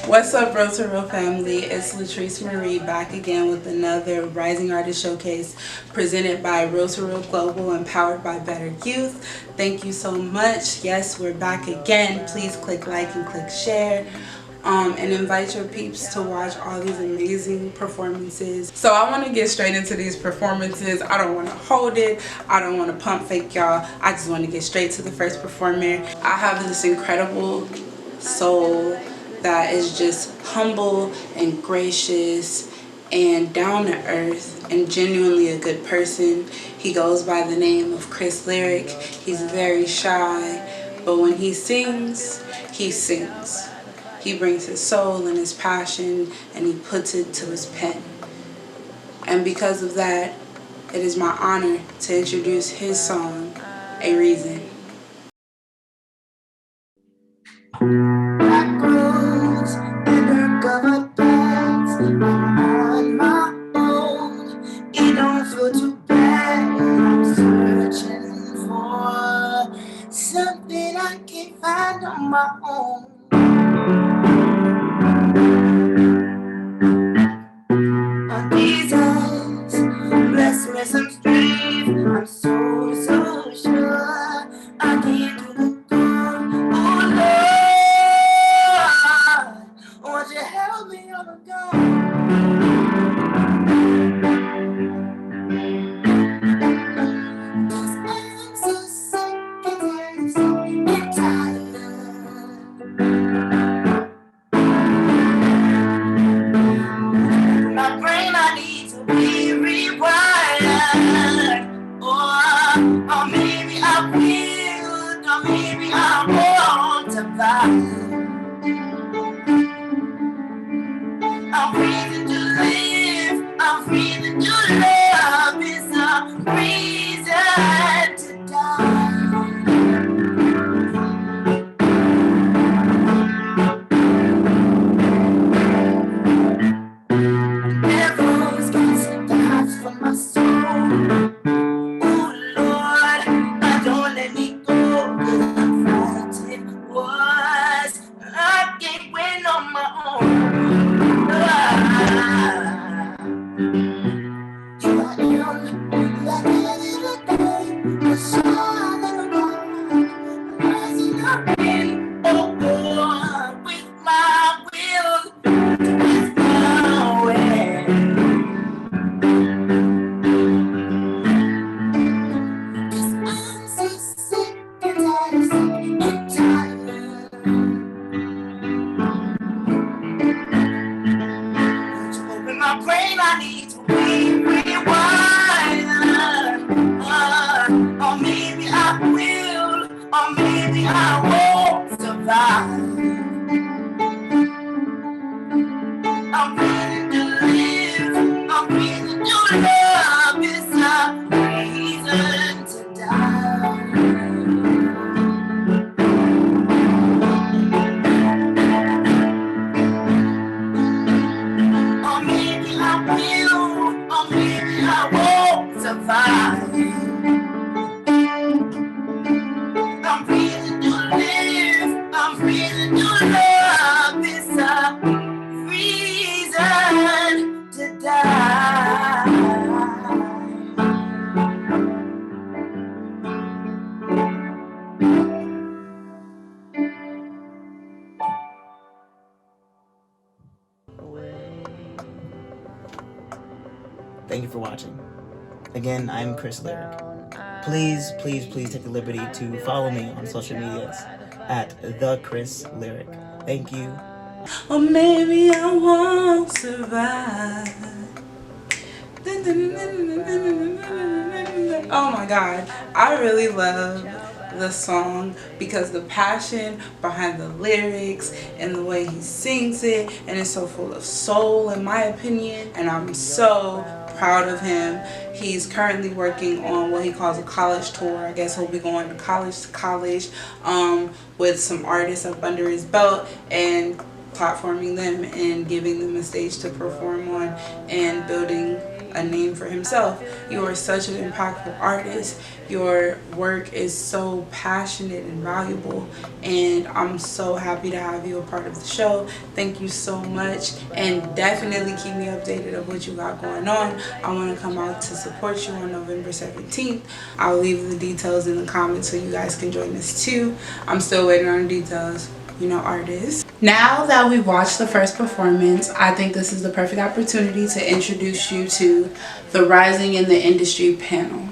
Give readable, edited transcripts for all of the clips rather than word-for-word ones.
What's up, Real to Real family? It's Latrice Marie back again with another Rising Artist Showcase presented by Real to Real Global and powered by Better Youth. Thank you so much. Yes, we're back again. Please click like and click share. And invite your peeps to watch all these amazing performances. So I want to get straight into these performances. I don't want to hold it. I don't want to pump fake y'all. I just want to get straight to the first performer. I have this incredible soul that is just humble and gracious and down to earth and genuinely a good person. He goes by the name of Chris Lyric. He's very shy, but when he sings, he sings. He brings his soul and his passion and he puts it to his pen. And because of that, it is my honor to introduce his song, A Reason. Black rose in her covered bags. I'm on my own. It don't feel too bad. I'm searching for something I can't find on my own. On these eyes, blessed with some strength. I'm so sure I can't do the good. Oh Lord, won't you help me overcome? I'm so sick and tired. My brain, I need to be rewired. Or maybe I will, or maybe I won't survive. I'm breathing to live, I'm breathing to love. It's a reason to die. Devil's got the hearts for my soul. Oh Lord, don't let me go. 'Cause I'm fighting wars I can't win on my own. Here I am, like a little day, a shine in the dark, rising up in, with my will, with my way. 'Cause I'm so sick and tired. To open my brain, I need to be rewired. Or maybe I will, or maybe I won't survive. I'm ready to live, I'm ready to love. It's a reason to die. Or maybe I will, or maybe I won't survive. I'm ready to live, I'm ready to love. It's a reason to die. Thank you for watching. Again, I'm Chris Lyric. Please take the liberty to follow me on social medias at the Chris Lyric. Thank you. Or maybe I won't survive. Oh my God, I really love the song because the passion behind the lyrics and the way he sings it, and it's so full of soul in my opinion, and I'm so proud of him. He's currently working on what he calls a college tour. I guess he'll be going to college with some artists up under his belt and platforming them and giving them a stage to perform on and building a name for himself. You are such an impactful artist. Your work is so passionate and valuable, and I'm so happy to have you a part of the show. Thank you so much, and definitely keep me updated of what you got going on. I want to come out to support you on November 17th. I'll leave the details in the comments so you guys can join us too. I'm still waiting on the details, you know, artists. Now that we've watched the first performance, I think this is the perfect opportunity to introduce you to the Rising in the Industry panel.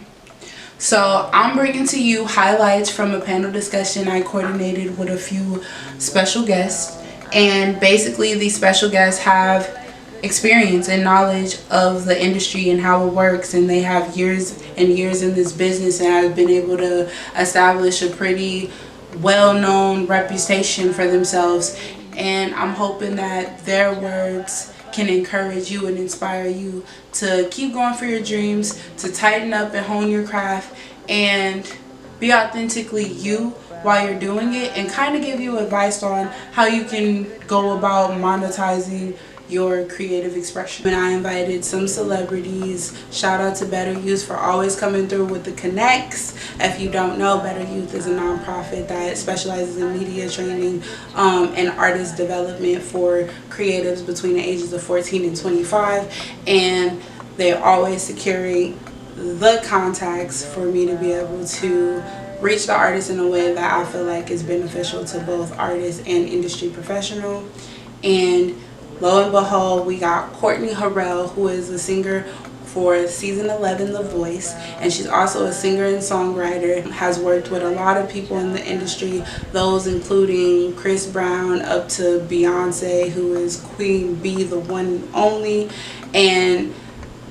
So I'm bringing to you highlights from a panel discussion I coordinated with a few special guests. And basically these special guests have experience and knowledge of the industry and how it works, and they have years and years in this business and have been able to establish a pretty well-known reputation for themselves. And I'm hoping that their words can encourage you and inspire you to keep going for your dreams, to tighten up and hone your craft, and be authentically you while you're doing it, and kind of give you advice on how you can go about monetizing your creative expression. And I invited some celebrities. Shout out to Better Youth for always coming through with the connects. If you don't know, Better Youth is a nonprofit that specializes in media training and artist development for creatives between the ages of 14 and 25, and they're always securing the contacts for me to be able to reach the artists in a way that I feel like is beneficial to both artists and industry professional. And lo and behold, we got Courtney Harrell, who is a singer for season 11 The Voice, and she's also a singer and songwriter, has worked with a lot of people in the industry, those including Chris Brown up to Beyonce, who is Queen Bee, the one and only. And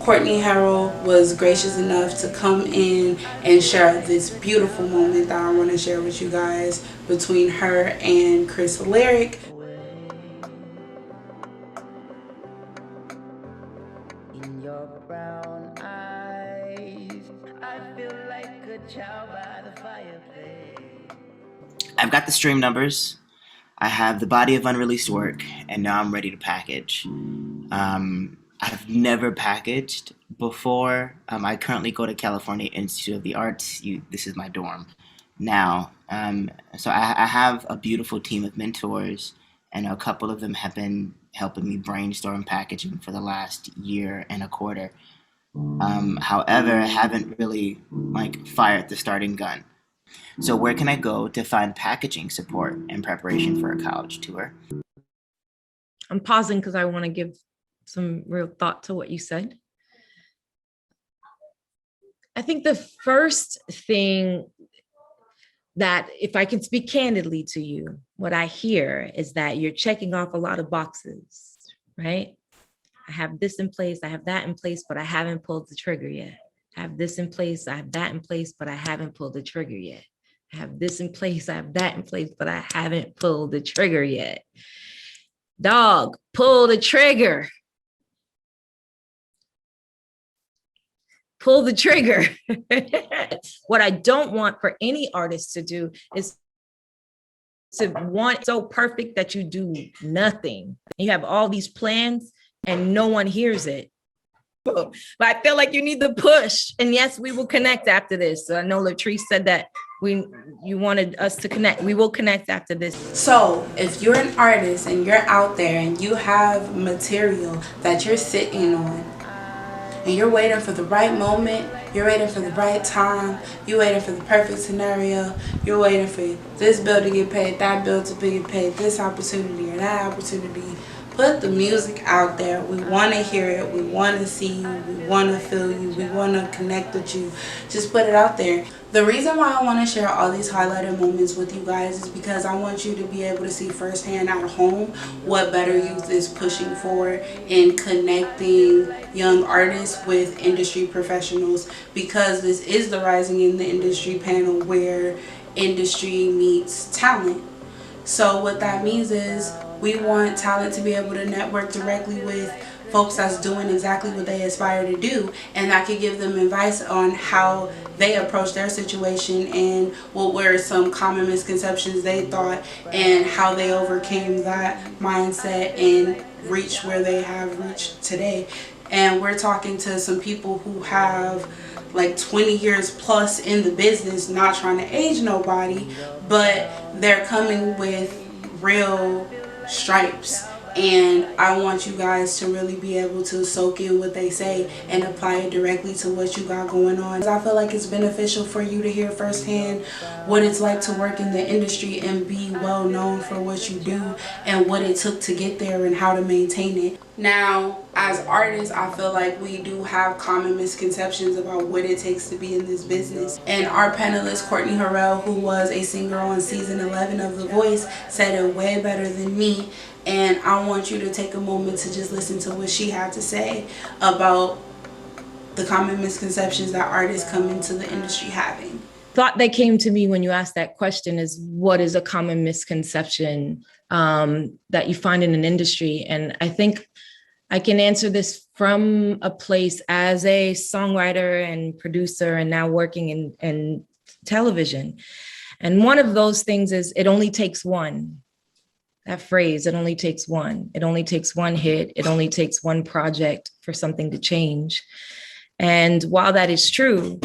Courtney Harrell was gracious enough to come in and share this beautiful moment that I want to share with you guys between her and Chris Lyric. In your brown eyes, I feel like a child by the fireplace. I've got the stream numbers, I have the body of unreleased work, and now I'm ready to package. I've never packaged before. I currently go to California Institute of the Arts. This is my dorm now. So I have a beautiful team of mentors, and a couple of them have been helping me brainstorm packaging for the last year and a quarter. However, I haven't really fired the starting gun. So where can I go to find packaging support in preparation for a college tour? I'm pausing because I want to give some real thought to what you said. I think the first thing that, if I can speak candidly to you, what I hear is that you're checking off a lot of boxes, right? I have this in place, I have that in place, but I haven't pulled the trigger yet. I have this in place, I have that in place, but I haven't pulled the trigger yet. I have this in place, I have that in place, but I haven't pulled the trigger yet. Dog, pull the trigger. Pull the trigger. What I don't want for any artist to do is to want so perfect that you do nothing. You have all these plans and no one hears it. But I feel like you need the push. And yes, we will connect after this. So I know Latrice said that you wanted us to connect. We will connect after this. So if you're an artist and you're out there and you have material that you're sitting on, and you're waiting for the right moment, you're waiting for the right time, you're waiting for the perfect scenario, you're waiting for this bill to get paid, that bill to get paid, this opportunity or that opportunity, put the music out there. We want to hear it, we want to see you, we want to feel you, we want to connect with you. Just put it out there. The reason why I want to share all these highlighted moments with you guys is because I want you to be able to see firsthand at home what Better Youth is pushing for in connecting young artists with industry professionals, because this is the Rising in the Industry panel where industry meets talent. So what that means is we want talent to be able to network directly with folks that's doing exactly what they aspire to do, and that could give them advice on how they approach their situation and what were some common misconceptions they thought and how they overcame that mindset and reach where they have reached today. And we're talking to some people who have like 20 years plus in the business, not trying to age nobody, but they're coming with real stripes. And I want you guys to really be able to soak in what they say and apply it directly to what you got going on. I feel like it's beneficial for you to hear firsthand what it's like to work in the industry and be well known for what you do and what it took to get there and how to maintain it. Now, as artists, I feel like we do have common misconceptions about what it takes to be in this business. And our panelist, Courtney Harrell, who was a singer on season 11 of The Voice, said it way better than me. And I want you to take a moment to just listen to what she had to say about the common misconceptions that artists come into the industry having. Thought that came to me when you asked that question is, what is a common misconception that you find in an industry? And I think I can answer this from a place as a songwriter and producer and now working in television. And one of those things is, it only takes one. That phrase, it only takes one. It only takes one hit. It only takes one project for something to change. And while that is true,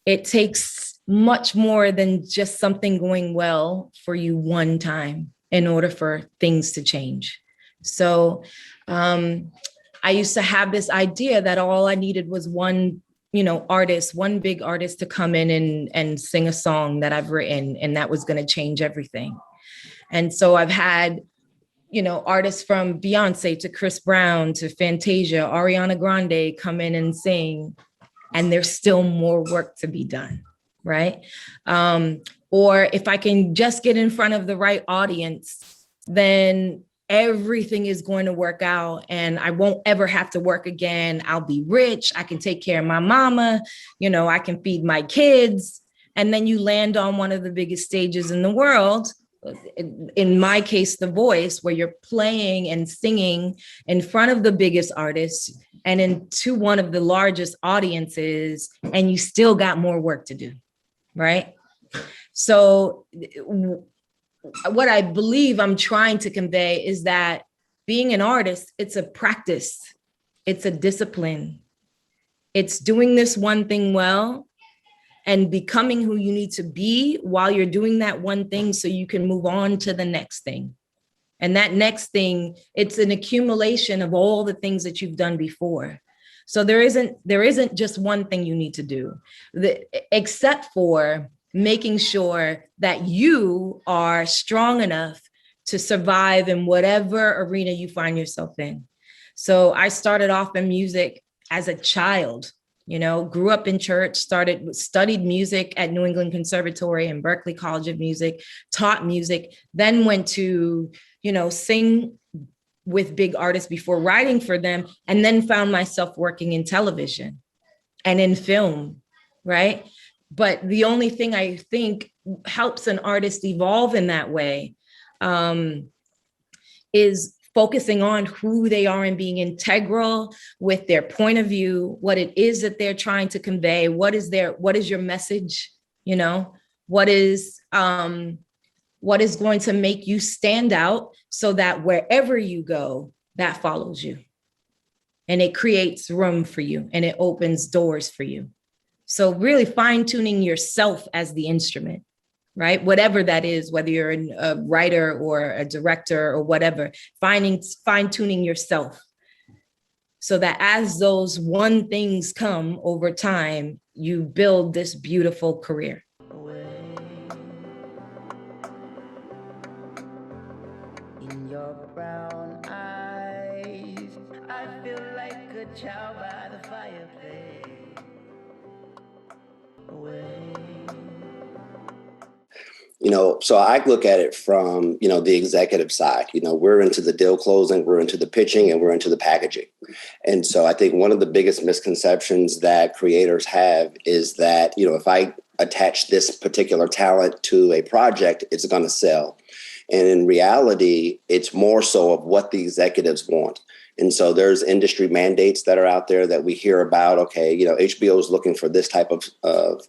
it takes much more than just something going well for you one time in order for things to change. So I used to have this idea that all I needed was one, artist, one big artist to come in and sing a song that I've written, and that was going to change everything. And so I've had, artists from Beyonce to Chris Brown to Fantasia, Ariana Grande come in and sing, and there's still more work to be done, right? Or if I can just get in front of the right audience, then everything is going to work out and I won't ever have to work again. I'll be rich. I can take care of my mama. I can feed my kids. And then you land on one of the biggest stages in the world. In my case, The Voice, where you're playing and singing in front of the biggest artists and into one of the largest audiences, and you still got more work to do, right? So what I believe I'm trying to convey is that being an artist, it's a practice, it's a discipline. It's doing this one thing well and becoming who you need to be while you're doing that one thing so you can move on to the next thing. And that next thing, it's an accumulation of all the things that you've done before. So there isn't just one thing you need to do, except for making sure that you are strong enough to survive in whatever arena you find yourself in. So I started off in music as a child. Grew up in church, studied music at New England Conservatory and Berklee College of Music, taught music, then went to, sing with big artists before writing for them, and then found myself working in television and in film, right? But the only thing I think helps an artist evolve in that way is focusing on who they are and being integral with their point of view, what it is that they're trying to convey, what is your message, what is going to make you stand out so that wherever you go, that follows you. And it creates room for you and it opens doors for you. So really fine-tuning yourself as the instrument, right? Whatever that is, whether you're a writer or a director or whatever, fine-tuning yourself so that as those one things come over time, you build this beautiful career. In your brown eyes, I feel like a child by the fireplace. So I look at it from, the executive side. We're into the deal closing, we're into the pitching, and we're into the packaging. And so I think one of the biggest misconceptions that creators have is that, if I attach this particular talent to a project, it's going to sell. And in reality, it's more so of what the executives want. And so there's industry mandates that are out there that we hear about. Okay, HBO is looking for this type of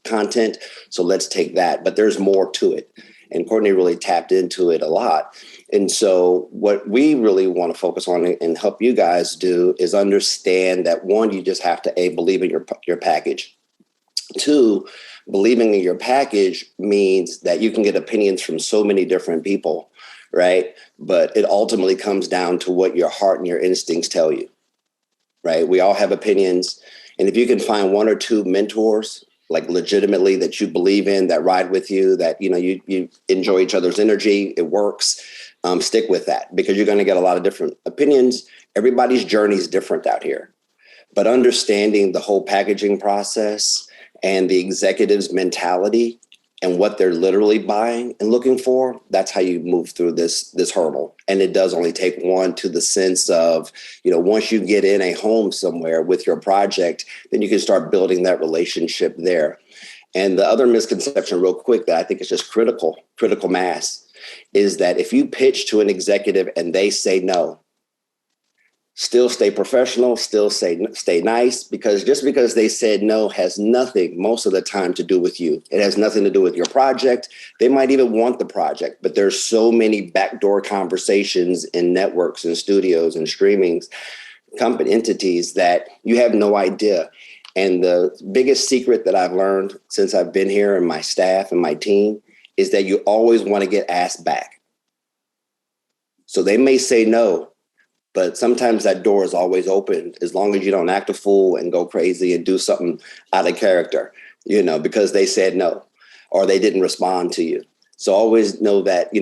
content, so let's take that. But there's more to it. And Courtney really tapped into it a lot. And so what we really want to focus on and help you guys do is understand that, one, you just have to believe in your package. Two, believing in your package means that you can get opinions from so many different people, right? But it ultimately comes down to what your heart and your instincts tell you, right? We all have opinions. And if you can find one or two mentors, like legitimately that you believe in, that ride with you, that, you enjoy each other's energy, it works, stick with that, because you're going to get a lot of different opinions. Everybody's journey is different out here. But understanding the whole packaging process and the executive's mentality and what they're literally buying and looking for, that's how you move through this hurdle. And it does only take one, to the sense of, once you get in a home somewhere with your project, then you can start building that relationship there. And the other misconception, real quick, that I think is just critical mass, is that if you pitch to an executive and they say no, still stay professional, still stay nice, because just because they said no has nothing most of the time to do with you. It has nothing to do with your project. They might even want the project, but there's so many backdoor conversations in networks and studios and streamings, company entities, that you have no idea. And the biggest secret that I've learned since I've been here, and my staff and my team, is that you always want to get asked back. So they may say no, but sometimes that door is always open, as long as you don't act a fool and go crazy and do something out of character, because they said no or they didn't respond to you. So always know that,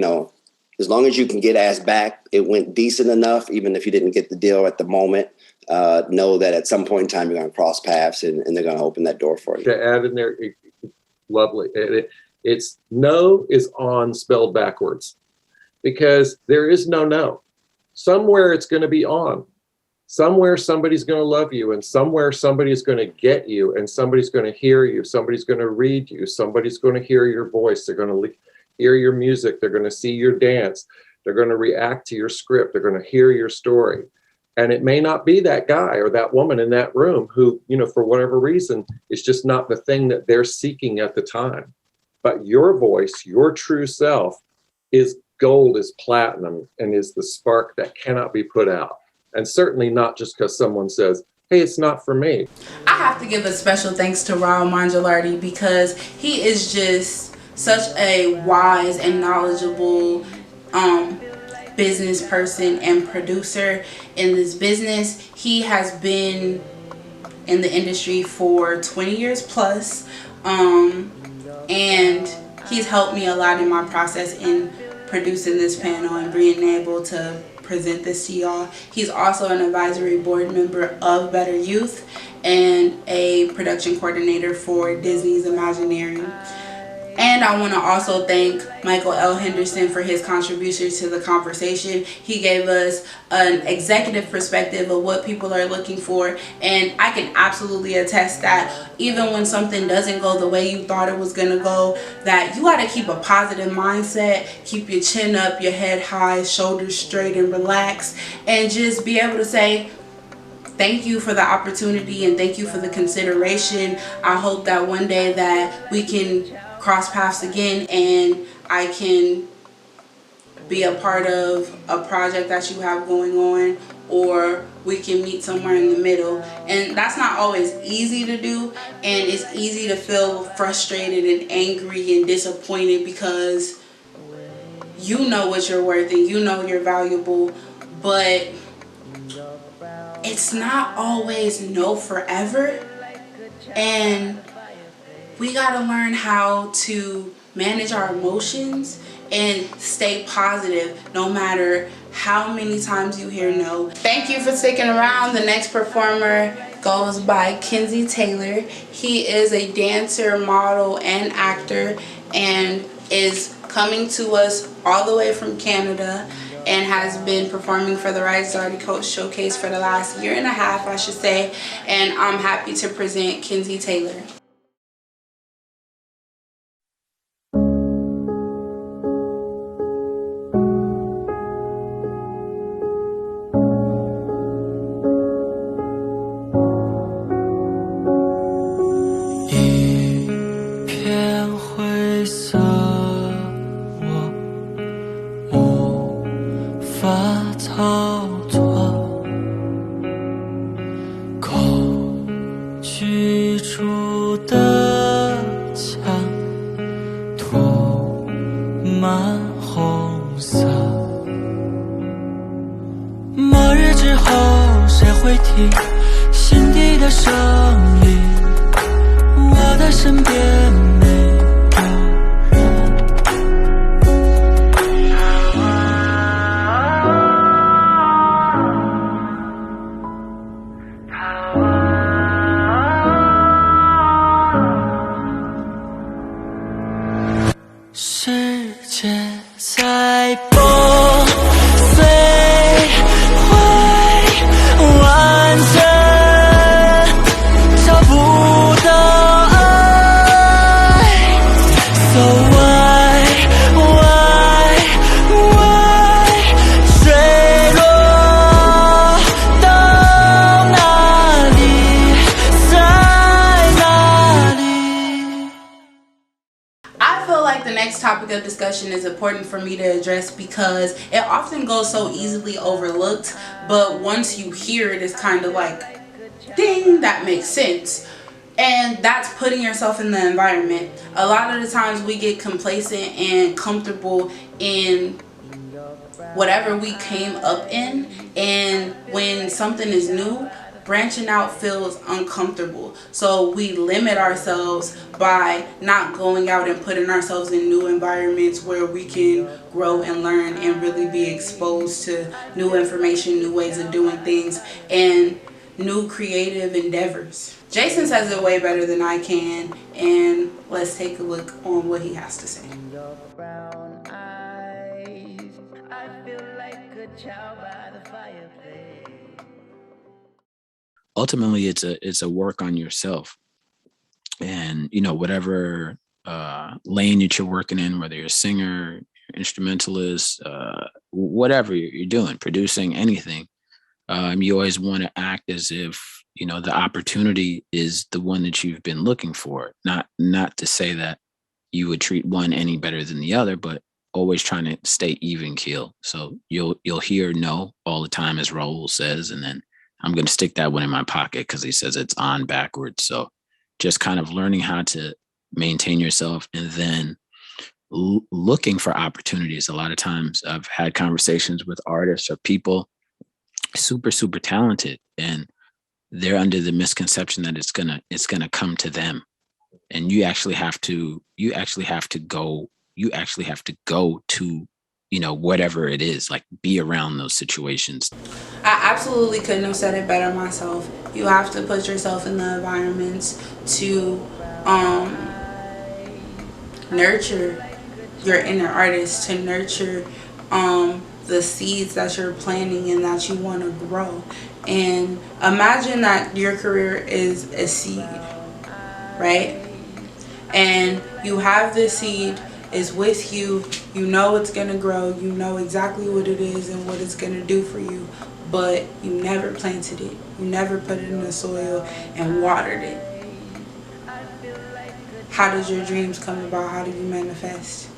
as long as you can get asked back, it went decent enough, even if you didn't get the deal at the moment. Know that at some point in time, you're going to cross paths and they're going to open that door for you. To add in there, lovely. It's no is on spelled backwards, because there is no. Somewhere it's going to be on. Somewhere somebody's going to love you, and somewhere somebody's going to get you, and somebody's going to hear you. Somebody's going to read you. Somebody's going to hear your voice. They're going to hear your music. They're going to see your dance. They're going to react to your script. They're going to hear your story. And it may not be that guy or that woman in that room who, for whatever reason, is just not the thing that they're seeking at the time. But your voice, your true self, is gold, is platinum, and is the spark that cannot be put out. And certainly not just because someone says, hey, it's not for me. I have to give a special thanks to Raul Mangialardi, because he is just such a wise and knowledgeable business person and producer in this business. He has been in the industry for 20 years plus, and he's helped me a lot in my process in producing this panel and being able to present this to y'all. He's also an advisory board member of Better Youth and a production coordinator for Disney's Imagineering. And I want to also thank Michael L. Henderson for his contributions to the conversation. He gave us an executive perspective of what people are looking for. And I can absolutely attest that even when something doesn't go the way you thought it was going to go, that you got to keep a positive mindset, keep your chin up, your head high, shoulders straight, and relax, and just be able to say, thank you for the opportunity and thank you for the consideration. I hope that one day that we can cross paths again and I can be a part of a project that you have going on, or we can meet somewhere in the middle. And that's not always easy to do, and it's easy to feel frustrated and angry and disappointed because you know what you're worth and you know you're valuable, but it's not always no forever. And we gotta learn how to manage our emotions and stay positive no matter how many times you hear no. Thank you for sticking around. The next performer goes by Kenzie Taylor. He is a dancer, model, and actor, and is coming to us all the way from Canada and has been performing for the Rising Artist Coach Showcase for the last year and a half, I should say. And I'm happy to present Kenzie Taylor. 满红色。末日之后谁会听心底的声音？我的身边没有人。世界在破碎，会完整，找不到爱。So why 坠落到哪里，在哪里？ I feel like the next topic of discussion is important for me to address because it often goes so easily overlooked, but once you hear it, it's kind of like, ding, that makes sense. And that's putting yourself in the environment. A lot of the times we get complacent and comfortable in whatever we came up in, and when something is new, branching out feels uncomfortable. So we limit ourselves by not going out and putting ourselves in new environments where we can grow and learn and really be exposed to new information, new ways of doing things, and new creative endeavors. Jason says it way better than I can, and let's take a look on what he has to say. Ultimately, it's a work on yourself, and whatever lane that you're working in, whether you're a singer, instrumentalist, whatever you're doing, producing anything, you always want to act as if the opportunity is the one that you've been looking for. Not to say that you would treat one any better than the other, but always trying to stay even keel. So you'll hear no all the time, as Raul says, and then I'm going to stick that one in my pocket because he says it's on backwards. So just kind of learning how to maintain yourself, and then looking for opportunities. A lot of times I've had conversations with artists or people super, super talented, and they're under the misconception that it's gonna come to them. And you actually have to go to whatever it is, like be around those situations. I absolutely couldn't have said it better myself. You have to put yourself in the environments to nurture your inner artist, to nurture the seeds that you're planting and that you want to grow. And imagine that your career is a seed, right? And you have this seed, is with you, you know it's gonna grow, you know exactly what it is and what it's gonna do for you, but you never planted it, you never put it in the soil and watered it. How does your dreams come about? How do you manifest?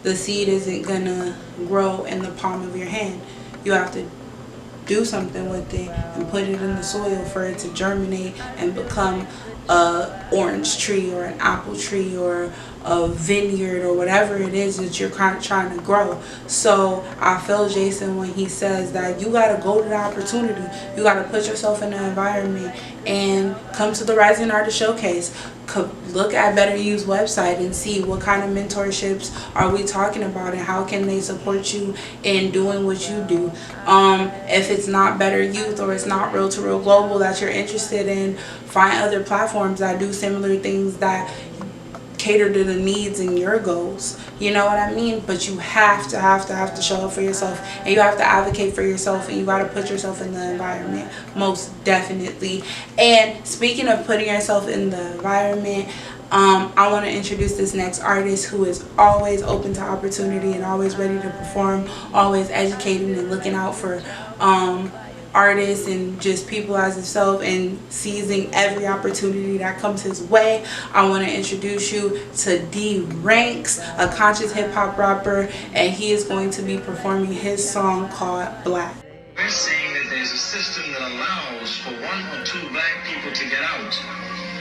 The seed isn't gonna grow in the palm of your hand. You have to do something with it and put it in the soil for it to germinate and become a orange tree or an apple tree or a vineyard or whatever it is that you're trying to grow. So I feel Jason when he says that you got to go to the opportunity. You got to put yourself in the environment and come to the Rising Artist Showcase. Look at Better You's website and see what kind of mentorships are we talking about and how can they support you in doing what you do. If it's not Better Youth or it's not Real to Real Global that you're interested in, find other platforms that do similar things that cater to the needs and your goals. You know what I mean? But you have to show up for yourself, and you have to advocate for yourself, and you got to put yourself in the environment, most definitely. And speaking of putting yourself in the environment, I want to introduce this next artist who is always open to opportunity and always ready to perform, always educating and looking out for artists and just people as himself and seizing every opportunity that comes his way. I want to introduce you to D Ranks, a conscious hip-hop rapper, and he is going to be performing his song called Black. We're saying that there's a system that allows for 1 or 2 black people to get out,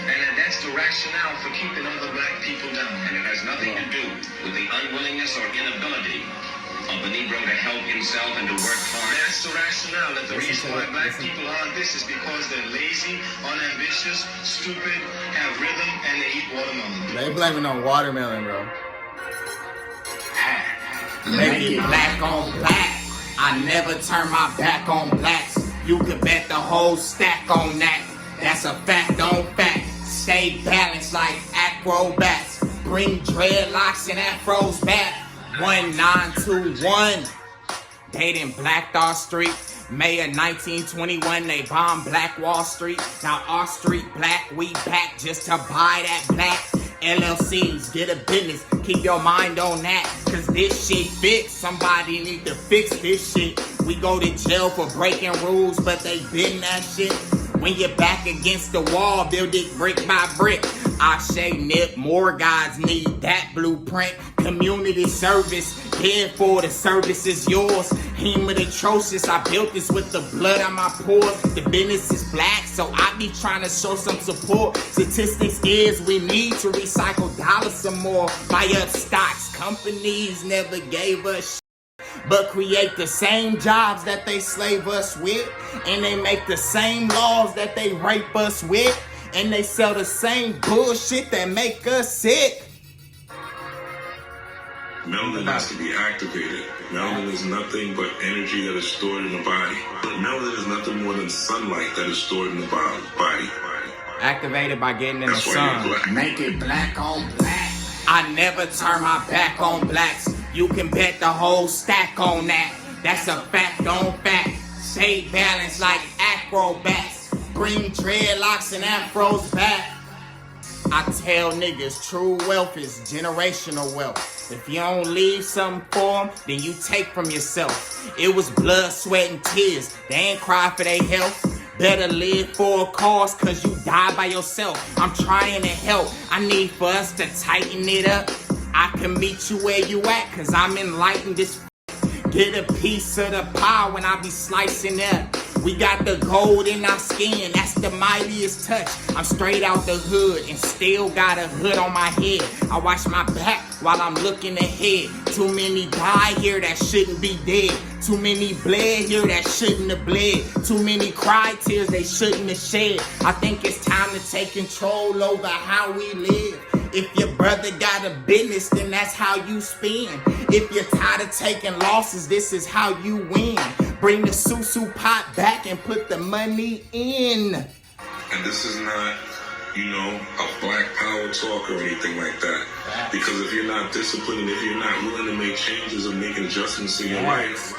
and that's the rationale for keeping other black people down, and it has nothing to do do with the unwillingness or inability of the Negro to help himself and to work hard. That's the rationale. That the reason why black people aren't this is because they're lazy, unambitious, stupid, have rhythm, and they eat watermelon. They blaming on watermelon, bro. Make it black on black. I never turn my back on blacks. You can bet the whole stack on that. That's a fact on fact. Stay balanced like acrobats. Bring dreadlocks and afros back. 1921. They done blacked our street. May of 1921, they bombed Black Wall Street. Now our street black, we back just to buy that black. LLCs, get a business, keep your mind on that. Cause this shit fixed, somebody need to fix this shit. We go to jail for breaking rules, but they been that shit. When you're back against the wall, build it brick by brick. I say nip, more guys need that blueprint. Community service, here for the service is yours. Humid atrocious, I built this with the blood on my pores. The business is black, so I be trying to show some support. Statistics is we need to recycle dollars some more. Buy up stocks, companies never gave us but create the same jobs that they slave us with, and they make the same laws that they rape us with, and they sell the same bullshit that make us sick. Melanin has to be activated. Melanin is nothing but energy that is stored in the body. Melanin is nothing more than sunlight that is stored in the body. Activated by getting in the sun. Make it black on black. I never turn my back on blacks. You can bet the whole stack on that. That's a fact on fact. Stay balanced like acrobats. Bring dreadlocks and afros back. I tell niggas true wealth is generational wealth. If you don't leave something for them, then you take from yourself. It was blood, sweat, and tears. They ain't cry for their health. Better live for a cause, cause you die by yourself. I'm trying to help. I need for us to tighten it up. I can meet you where you at, cause I'm enlightened this. Get a piece of the pie when I be slicing up. We got the gold in our skin, that's the mightiest touch. I'm straight out the hood and still got a hood on my head. I watch my back while I'm looking ahead. Too many die here that shouldn't be dead. Too many bled here that shouldn't have bled. Too many cried tears they shouldn't have shed. I think it's time to take control over how we live. If your brother got a business, then that's how you spend. If you're tired of taking losses, this is how you win. Bring the susu pot back and put the money in. And this is not, a black power talk or anything like that. Because if you're not disciplined and if you're not willing to make changes or make adjustments in your life,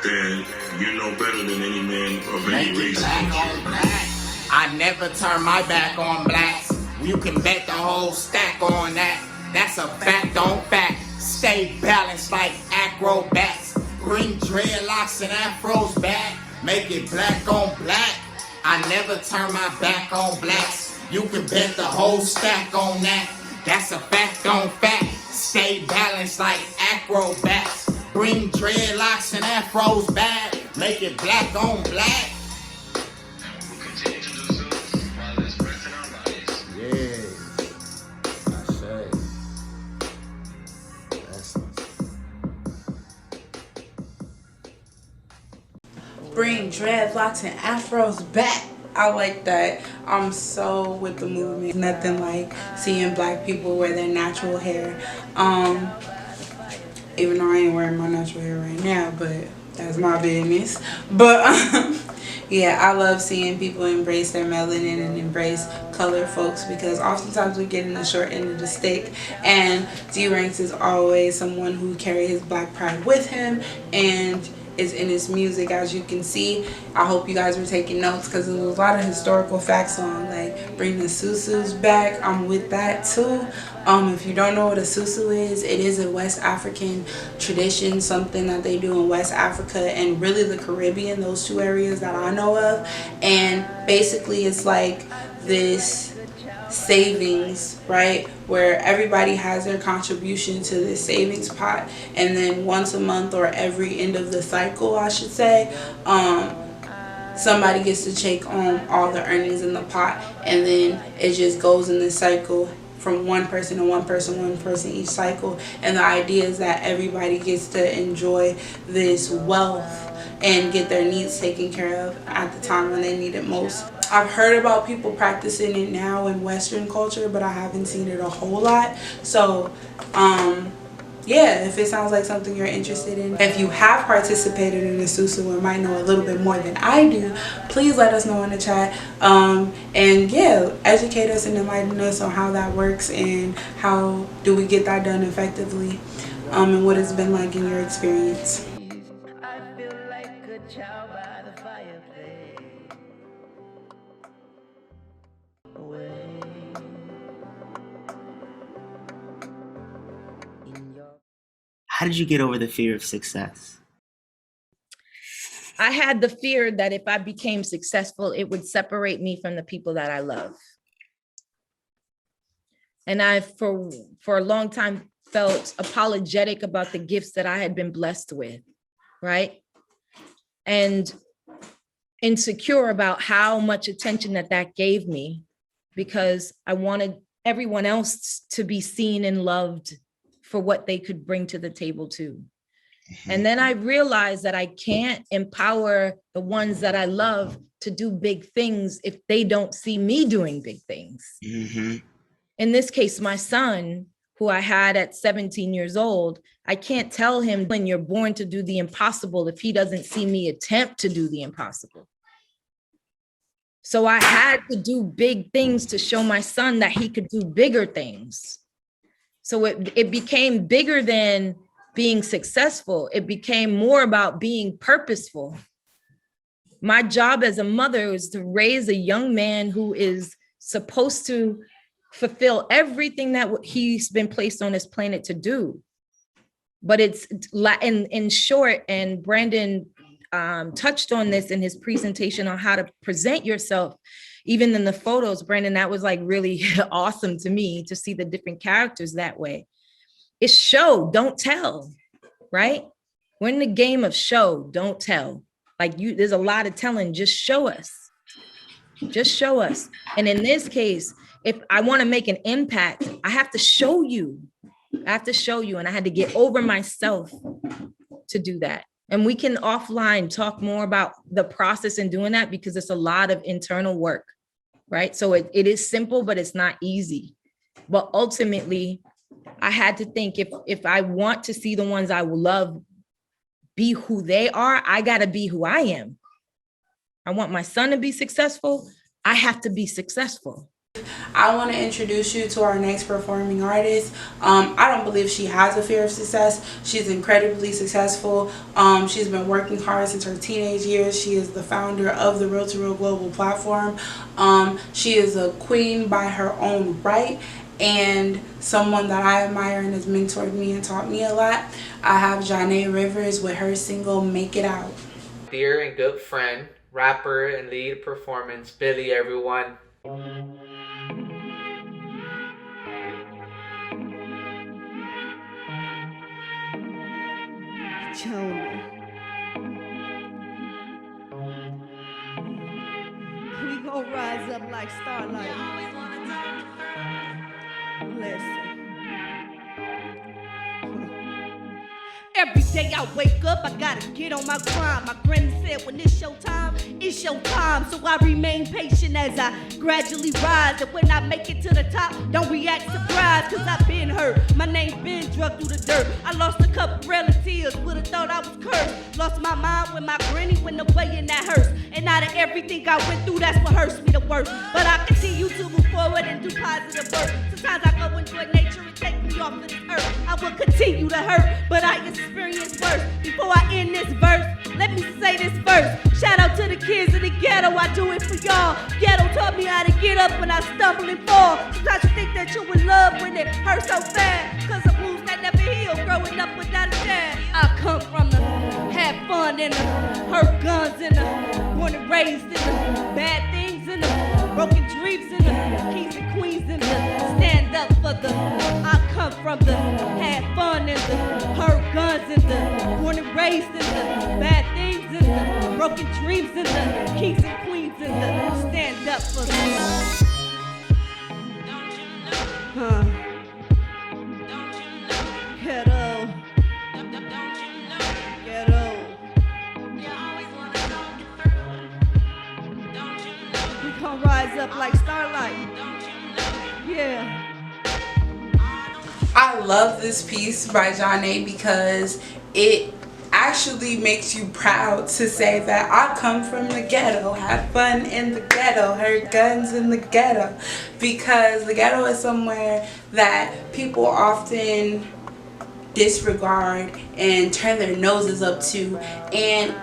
then you're no better than any man of any race. I never turn my back on blacks. You can bet the whole stack on that. That's a fact on fact. Stay balanced like acrobats. Bring dreadlocks and afros back. Make it black on black. I never turn my back on blacks. You can bet the whole stack on that. That's a fact on fact. Stay balanced like acrobats. Bring dreadlocks and afros back. Make it black on black. Bring dreadlocks and afros back. I like that. I'm so with the movement. Nothing like seeing black people wear their natural hair. Even though I ain't wearing my natural hair right now, but that's my business. But yeah, I love seeing people embrace their melanin and embrace colored folks, because oftentimes we get in the short end of the stick, and D-Ranks is always someone who carries his black pride with him and is in his music. As you can see, I hope you guys were taking notes, because there's a lot of historical facts on like bring the susus back. I'm with that too. If you don't know what a susu is, it is a West African tradition, something that they do in West Africa and really the Caribbean, those two areas that I know of. And basically it's like this savings, right, where everybody has their contribution to this savings pot, and then once a month or every end of the cycle, I should say, somebody gets to take on all the earnings in the pot, and then it just goes in this cycle from one person to one person each cycle. And the idea is that everybody gets to enjoy this wealth and get their needs taken care of at the time when they need it most. I've heard about people practicing it now in Western culture, but I haven't seen it a whole lot. So yeah, if it sounds like something you're interested in, if you have participated in the Susu and might know a little bit more than I do, please let us know in the chat. And yeah, educate us and enlighten us on how that works and how do we get that done effectively, and what it's been like in your experience. I feel like a child by the fireplace. Away in your How did you get over the fear of success? I had the fear that if I became successful, it would separate me from the people that I love. And I, for a long time, felt apologetic about the gifts that I had been blessed with, right? And insecure about how much attention that gave me, because I wanted everyone else to be seen and loved for what they could bring to the table too. And then I realized that I can't empower the ones that I love to do big things if they don't see me doing big things. Mm-hmm. In this case, my son, who I had at 17 years old, I can't tell him when you're born to do the impossible if he doesn't see me attempt to do the impossible. So I had to do big things to show my son that he could do bigger things. So it became bigger than being successful. It became more about being purposeful. My job as a mother is to raise a young man who is supposed to fulfill everything that he's been placed on this planet to do. But it's in short, and Brandon touched on this in his presentation on how to present yourself. Even in the photos, Brandon, that was like really awesome to me to see the different characters that way. It's show, don't tell, right? We're in the game of show, don't tell. Like there's a lot of telling, just show us. Just show us. And in this case, if I want to make an impact, I have to show you. I have to show you. And I had to get over myself to do that. And we can offline talk more about the process in doing that, because it's a lot of internal work, right? So it is simple, but it's not easy. But ultimately, I had to think, if I want to see the ones I will love be who they are, I got to be who I am. I want my son to be successful. I have to be successful. I want to introduce you to our next performing artist. I don't believe she has a fear of success. She's incredibly successful. She's been working hard since her teenage years. She is the founder of the Real to Real Global platform. She is a queen by her own right, and someone that I admire and has mentored me and taught me a lot. I have Janae Rivers with her single Make It Out. Dear and good friend, rapper and lead performance, Billy, everyone. Jonah. We gon' rise up like starlight. Listen. Every day I wake up, I gotta get on my grind. My granny said when it's your time, it's your time. So I remain patient as I gradually rise. And when I make it to the top, don't react surprised, cause I've been hurt. My name been drugged through the dirt. I lost a couple relatives, would've thought I was cursed. Lost my mind when my granny went away in that hearse. And out of everything I went through, that's what hurts me the worst. But I continue to move forward and do positive work. Sometimes I go enjoy nature and take me off of this earth. I will continue to hurt, but I experience worse. Before I end this verse, let me say this first. Shout out to the kids in the ghetto, I do it for y'all. Ghetto taught me how to get up when I stumble and fall. Sometimes you think that you in love when it hurts so bad, cause of wounds that never heal, growing up without a dad. I come from the have fun in the hurt guns in the born and raised in the bad things in the broken dreams in the kings and queens in the stand up for the. I come from the have fun in the hurt guns in the born and raised in the bad things in the broken dreams in the kings and queens in the stand up for the. Ghetto. Ghetto. We gon' rise up like starlight. Yeah. I love this piece by John A because it actually makes you proud to say that I come from the ghetto, had fun in the ghetto, heard guns in the ghetto, because the ghetto is somewhere that people often disregard and turn their noses up to. And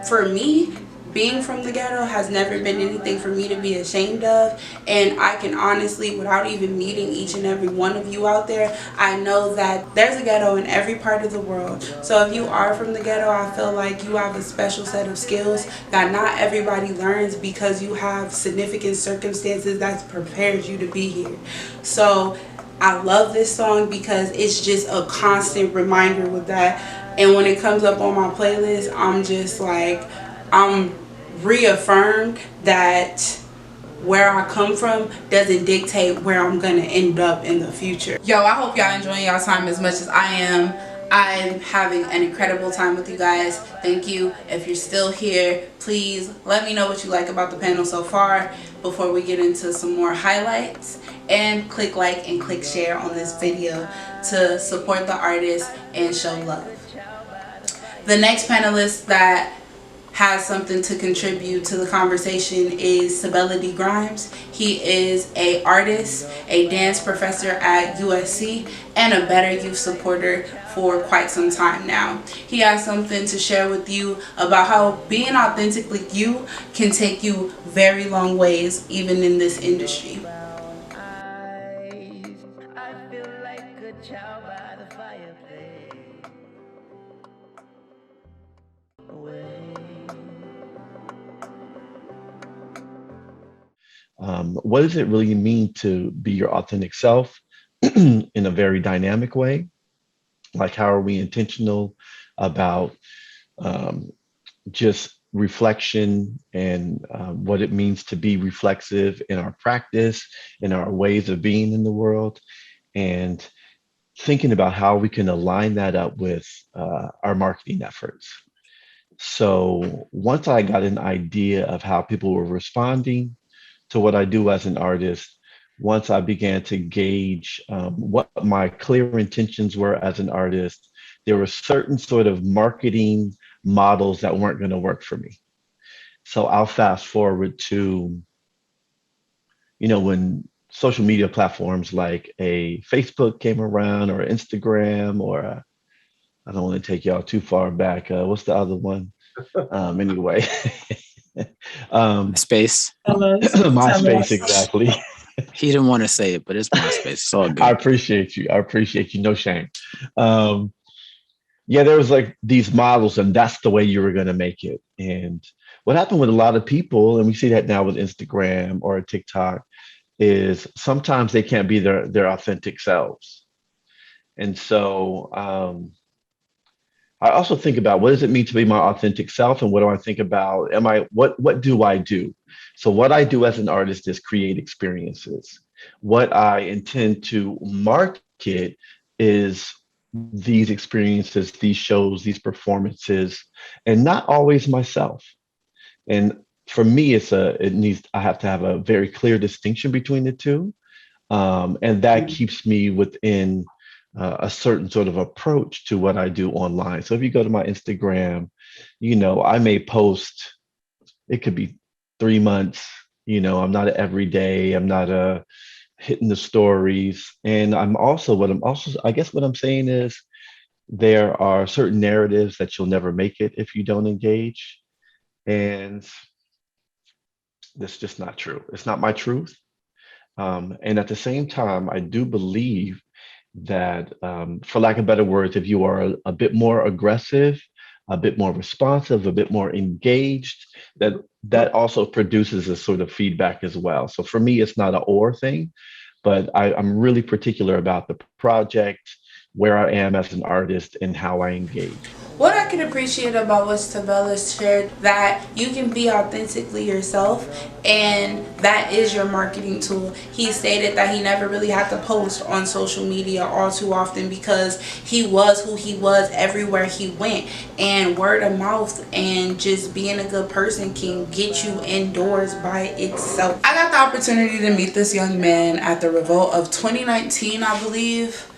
for me, being from the ghetto has never been anything for me to be ashamed of. And I can honestly, without even meeting each and every one of you out there, I know that there's a ghetto in every part of the world. So if you are from the ghetto, I feel like you have a special set of skills that not everybody learns because you have significant circumstances that's prepared you to be here. So I love this song because it's just a constant reminder with that. And when it comes up on my playlist, I'm just like, I'm reaffirmed that where I come from doesn't dictate where I'm gonna end up in the future. Yo, I hope y'all enjoying y'all time as much as I am. I'm having an incredible time with you guys. Thank you. If you're still here, please let me know what you like about the panel so far before we get into some more highlights. And click like and click share on this video to support the artist and show love. The next panelist that has something to contribute to the conversation is Sibeli Grimes. He is an artist, a dance professor at USC, and a Better Youth supporter for quite some time now. He has something to share with you about how being authentically you can take you very long ways, even in this industry. What does it really mean to be your authentic self in a very dynamic way? Like, how are we intentional about just reflection and what it means to be reflexive in our practice, in our ways of being in the world, and thinking about how we can align that up with our marketing efforts. So once I got an idea of how people were responding to what I do as an artist, once I began to gauge what my clear intentions were as an artist, there were certain sort of marketing models that weren't going to work for me. So I'll fast forward to, when social media platforms like a Facebook came around, or Instagram, or I don't want to take y'all too far back. What's the other one? Anyway. Space. MySpace, exactly. He didn't want to say it, but it's MySpace. It's all good. I appreciate you. No shame. Yeah, there was like these models, and that's the way you were going to make it. And what happened with a lot of people, and we see that now with Instagram or TikTok, is sometimes they can't be their authentic selves. And so I also think about, what does it mean to be my authentic self, and what do I think about, what do I do? So what I do as an artist is create experiences. What I intend to market is these experiences, these shows, these performances, and not always myself. And for me, I have to have a very clear distinction between the two. And that keeps me within a certain sort of approach to what I do online. So if you go to my Instagram, I may post, it could be 3 months, I'm not every day, I'm not hitting the stories. And I guess what I'm saying is, there are certain narratives that you'll never make it if you don't engage. And that's just not true. It's not my truth. And at the same time, I do believe that, for lack of better words, if you are a bit more aggressive, a bit more responsive, a bit more engaged, that also produces a sort of feedback as well. So for me, it's not an or thing, but I'm really particular about the project, where I am as an artist, and how I engage. What I can appreciate about what Tavella's shared, that you can be authentically yourself, and that is your marketing tool. He stated that he never really had to post on social media all too often because he was who he was everywhere he went, and word of mouth and just being a good person can get you indoors by itself. I got the opportunity to meet this young man at the Revolt of 2019, I believe.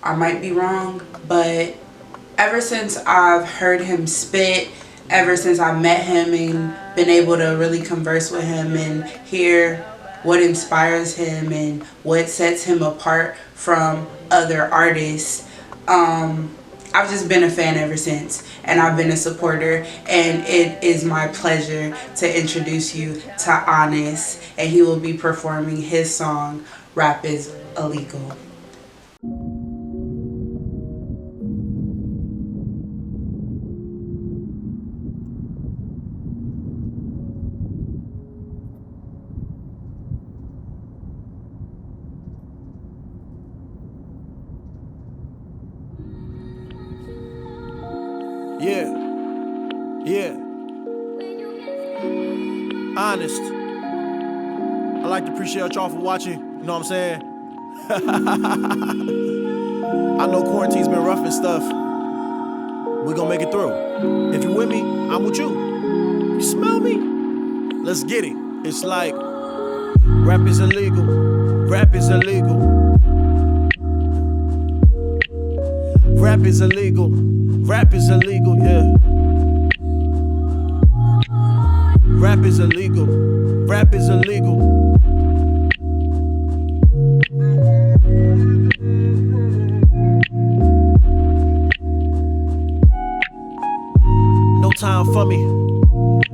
I might be wrong, but ever since I've heard him spit, ever since I met him and been able to really converse with him and hear what inspires him and what sets him apart from other artists, I've just been a fan ever since, and I've been a supporter, and it is my pleasure to introduce you to Honest, and he will be performing his song, Rap is Illegal. Yeah, yeah. Honest. I like to appreciate y'all for watching. You know what I'm saying? I know quarantine's been rough and stuff. We gonna make it through. If you with me, I'm with you. You smell me? Let's get it. It's like rap is illegal. Rap is illegal. Rap is illegal. Rap is illegal, yeah. Rap is illegal. Rap is illegal. No time for me.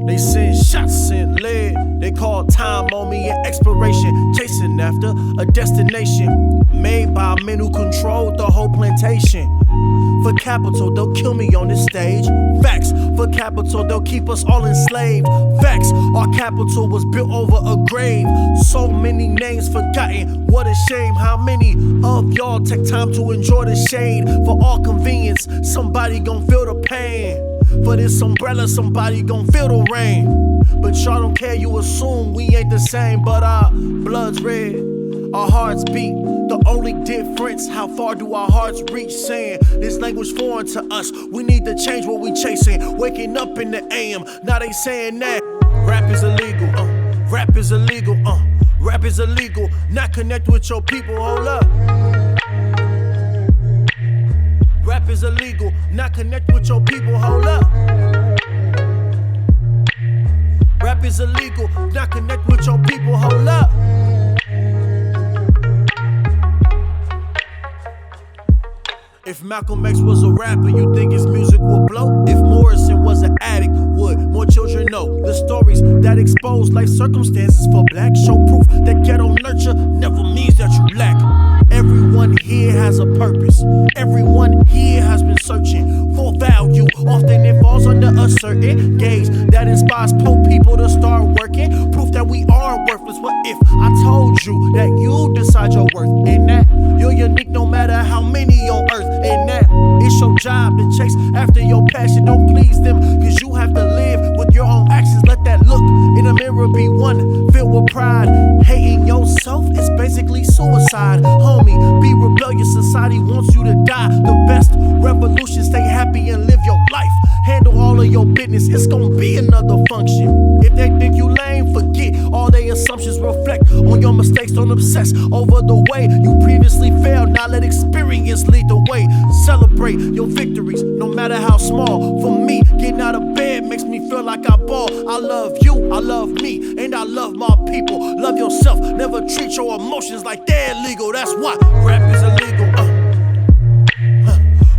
They send shots, send lead. They call time on me and expiration. Chasing after a destination made by men who control the whole plantation. For capital, they'll kill me on this stage. Facts. For capital, they'll keep us all enslaved. Facts. Our capital was built over a grave. So many names forgotten. What a shame. How many of y'all take time to enjoy the shade? For all convenience, somebody gon' feel the pain. For this umbrella, somebody gon' feel the rain. But y'all don't care, you assume we ain't the same. But our blood's red, our hearts beat. The only difference, how far do our hearts reach? Saying this language foreign to us, we need to change what we chasing. Waking up in the AM, now they saying that rap is illegal, rap is illegal, rap is illegal. Not connect with your people, hold up. Rap is illegal, not connect with your people, hold up. Rap is illegal, not connect with your people, hold up. If Malcolm X was a rapper, you think his music would blow? If Morrison was an addict, would more children know? The stories that expose life circumstances for black show proof that ghetto nurture never means that you lack. Everyone here has a purpose. Everyone here has been searching for value. Often it falls under a certain gaze that inspires poor people to start working. Proof that we aren't worthless. What if I told you that you decide your worth? And that you're unique no matter how many on earth. And that it's your job to chase after your passion. Don't please them, cause you have to live with your own actions. Let that look in the mirror be one filled with pride. Hating yourself is basically suicide. Homie, be rebellious, society wants you to die. The best revolution, stay happy and live your life. Handle all of your business, it's gonna be another function. If they think you lame, forget all their assumptions. Reflect on your mistakes, don't obsess over the way you previously failed. Now let experience lead the way. Celebrate your victories, no matter how small. For me, getting out of bed makes me feel like I ball. I love you, I love me, and I love my people. Love yourself, never treat your emotions like they're illegal. That's why rap is illegal.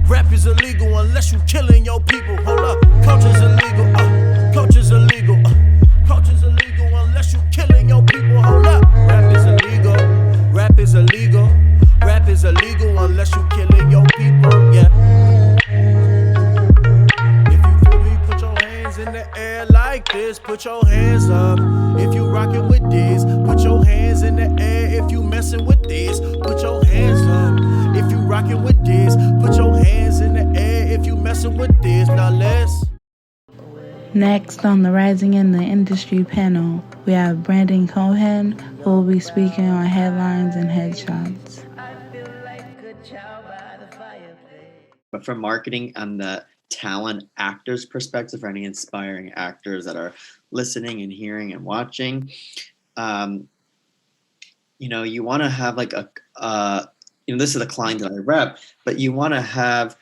Rap is illegal unless you killing your people. Hold up, culture's illegal. Culture's illegal. Culture's illegal unless you killing your people. Hold up, rap is illegal. Rap is illegal. Rap is illegal unless you killing your people. Yeah. If you feel me, put your hands in the air like this. Put your hands up. If you rockin' with this, put your hands in the air. If you messin' with this, put your hands up. If you rockin' with this, put your hands in the air. If you messin' messing with this, now let's. Next on the Rising in the Industry panel, we have Brandon Cohen, who will be speaking on headlines and headshots. But for marketing on the talent actors perspective, for any inspiring actors that are listening and hearing and watching, you want to have like this is a client that I rep, but you want to have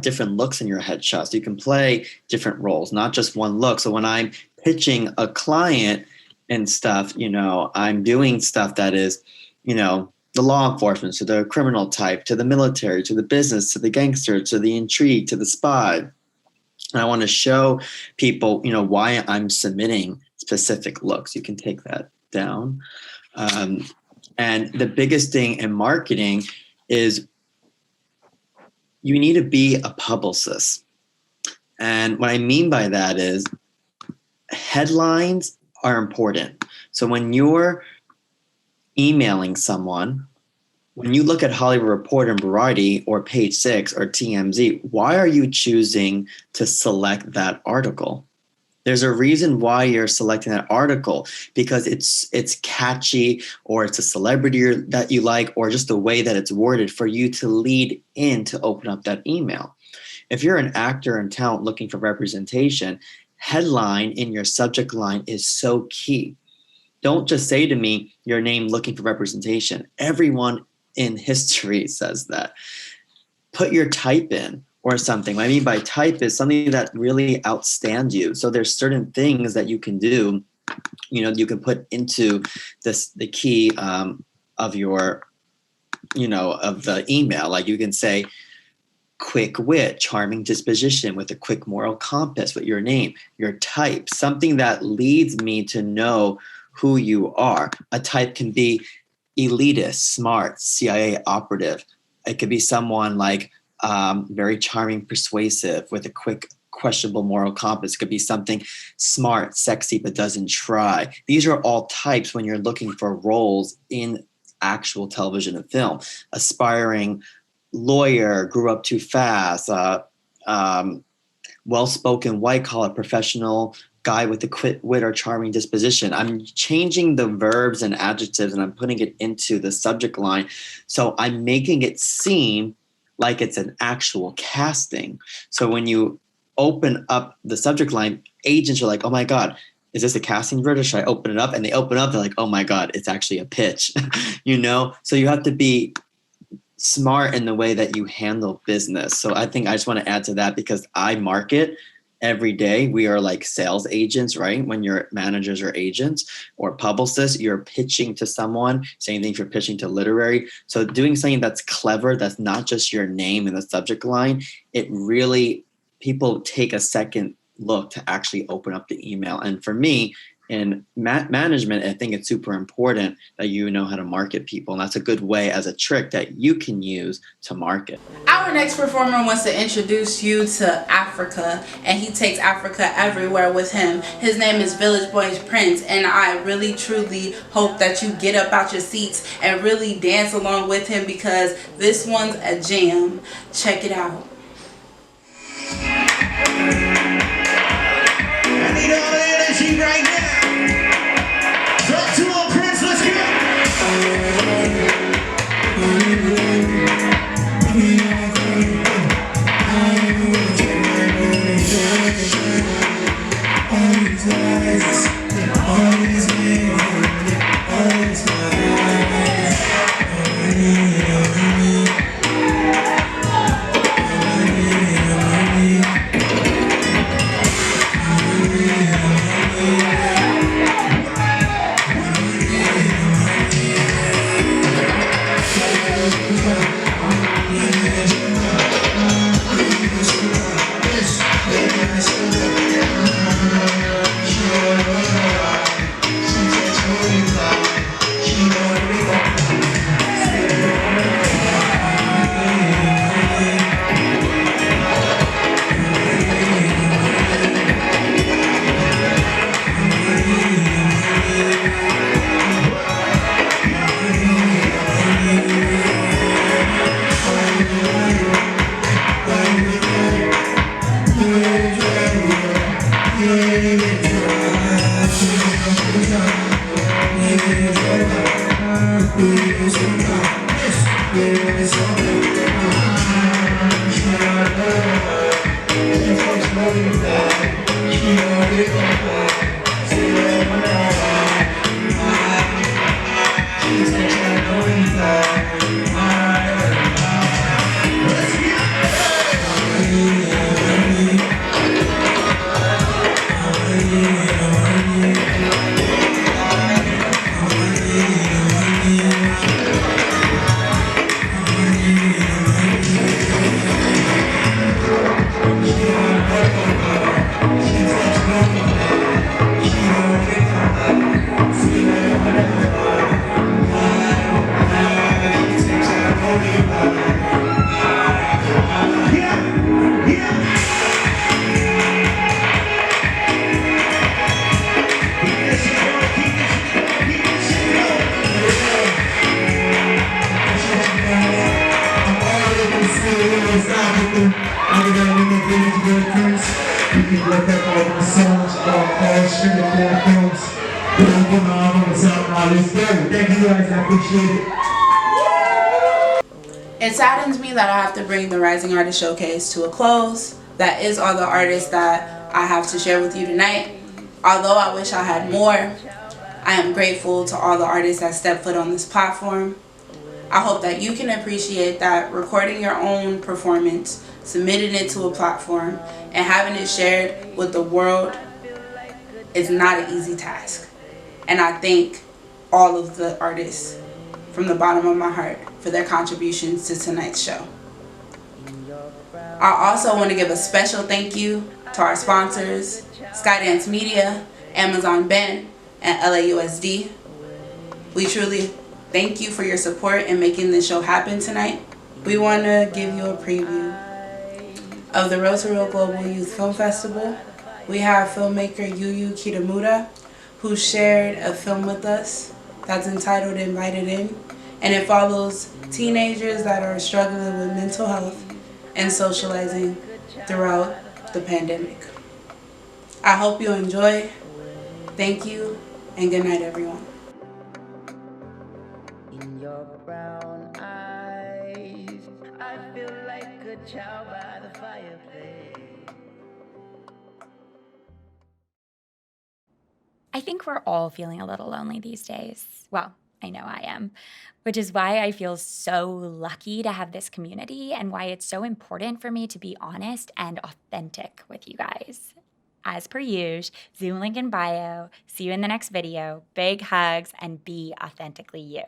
different looks in your headshots. You can play different roles, not just one look. So when I'm pitching a client and stuff, I'm doing stuff that is, the law enforcement, to the criminal type, to the military, to the business, to the gangster, to the intrigue, to the spy. And I want to show people, why I'm submitting specific looks. You can take that down. And the biggest thing in marketing is you need to be a publicist. And what I mean by that is headlines are important. So when you're emailing someone, when you look at Hollywood Reporter and Variety or Page Six or TMZ, why are you choosing to select that article? There's a reason why you're selecting that article, because it's catchy, or it's a celebrity that you like, or just the way that it's worded for you to lead in to open up that email. If you're an actor and talent looking for representation, headline in your subject line is so key. Don't just say to me, your name looking for representation. Everyone in history says that. Put your type in or something. What I mean by type is something that really outstands you. So there's certain things that you can do, you can put into the key of your, of the email. Like you can say, quick wit, charming disposition with a quick moral compass with your name, your type, something that leads me to know who you are. A type can be elitist, smart, CIA operative. It could be someone like very charming, persuasive with a quick, questionable moral compass. It could be something smart, sexy, but doesn't try. These are all types when you're looking for roles in actual television and film. Aspiring lawyer, grew up too fast, well-spoken, white-collar professional guy with a quick wit or charming disposition. I'm changing the verbs and adjectives and I'm putting it into the subject line. So I'm making it seem like it's an actual casting. So when you open up the subject line, agents are like, oh my God, is this a casting virtual? Should I open it up? And they open up, they're like, oh my God, it's actually a pitch, So you have to be smart in the way that you handle business. So I think I just want to add to that, because I market every day. We are like sales agents, right? When you're managers or agents or publicists, you're pitching to someone. Same thing if you're pitching to literary. So doing something that's clever, that's not just your name in the subject line, it really, people take a second look to actually open up the email. And for me, in management, I think it's super important that you know how to market people. And that's a good way as a trick that you can use to market. Our next performer wants to introduce you to Africa, and he takes Africa everywhere with him. His name is Village Boy Prince, and I really truly hope that you get up out your seats and really dance along with him, because this one's a jam. Check it out. I need all the energy right now. Talk to him, Prince, let's go. Everybody got any more videos good, Chris? You can look up all my songs, all streaming platforms. We'll get my albums out now. Let's go. Thank you guys. I appreciate it. It saddens me that I have to bring the Rising Artist Showcase to a close. That is all the artists that I have to share with you tonight. Although I wish I had more, I am grateful to all the artists that stepped foot on this platform. I hope that you can appreciate that recording your own performance, submitting it to a platform, and having it shared with the world is not an easy task. And I thank all of the artists from the bottom of my heart for their contributions to tonight's show. I also want to give a special thank you to our sponsors, Skydance Media, Amazon Ben, and LAUSD. We truly thank you for your support in making this show happen tonight. We want to give you a preview of the Road to Real Global Youth Film Festival. We have filmmaker Yuyu Kitamura, who shared a film with us that's entitled Invited In, and it follows teenagers that are struggling with mental health and socializing throughout the pandemic. I hope you enjoy. Thank you, and good night, everyone. In your brown eyes, I feel like a child by the fireplace. I think we're all feeling a little lonely these days. Well, I know I am, which is why I feel so lucky to have this community and why it's so important for me to be honest and authentic with you guys. As per usual, Zoom link in bio. See you in the next video. Big hugs and be authentically you.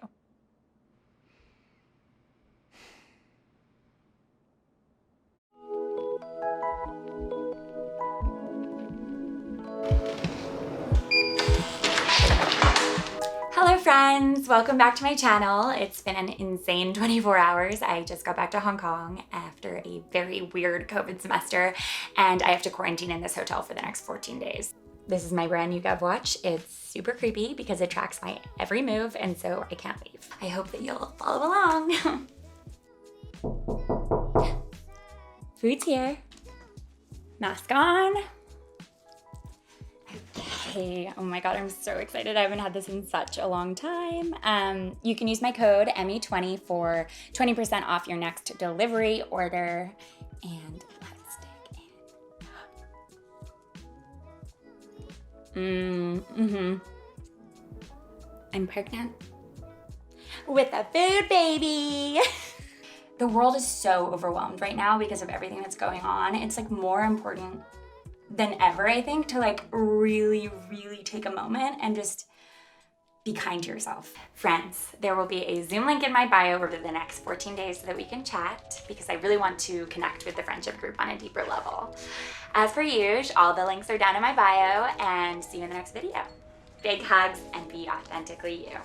Hello friends, welcome back to my channel. It's been an insane 24 hours. I just got back to Hong Kong after a very weird COVID semester and I have to quarantine in this hotel for the next 14 days. This is my brand new Gov Watch. It's super creepy because it tracks my every move and so I can't leave. I hope that you'll follow along. Food's here. Mask on. Okay, oh my god, I'm so excited. I haven't had this in such a long time. You can use my code ME20 for 20% off your next delivery order. And let's dig in. I'm pregnant with a food baby. The world is so overwhelmed right now because of everything that's going on. It's like more important than ever, I think, to like really take a moment and just be kind to yourself. Friends, there will be a Zoom link in my bio over the next 14 days so that we can chat because I really want to connect with the friendship group on a deeper level. As per usual, all the links are down in my bio and see you in the next video. Big hugs and be authentically you.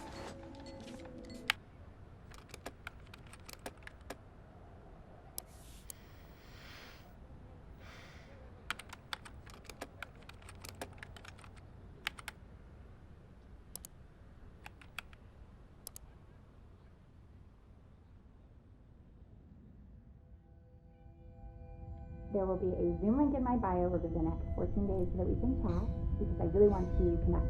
There will be a Zoom link in my bio over the next 14 days so that we can chat because I really want to connect.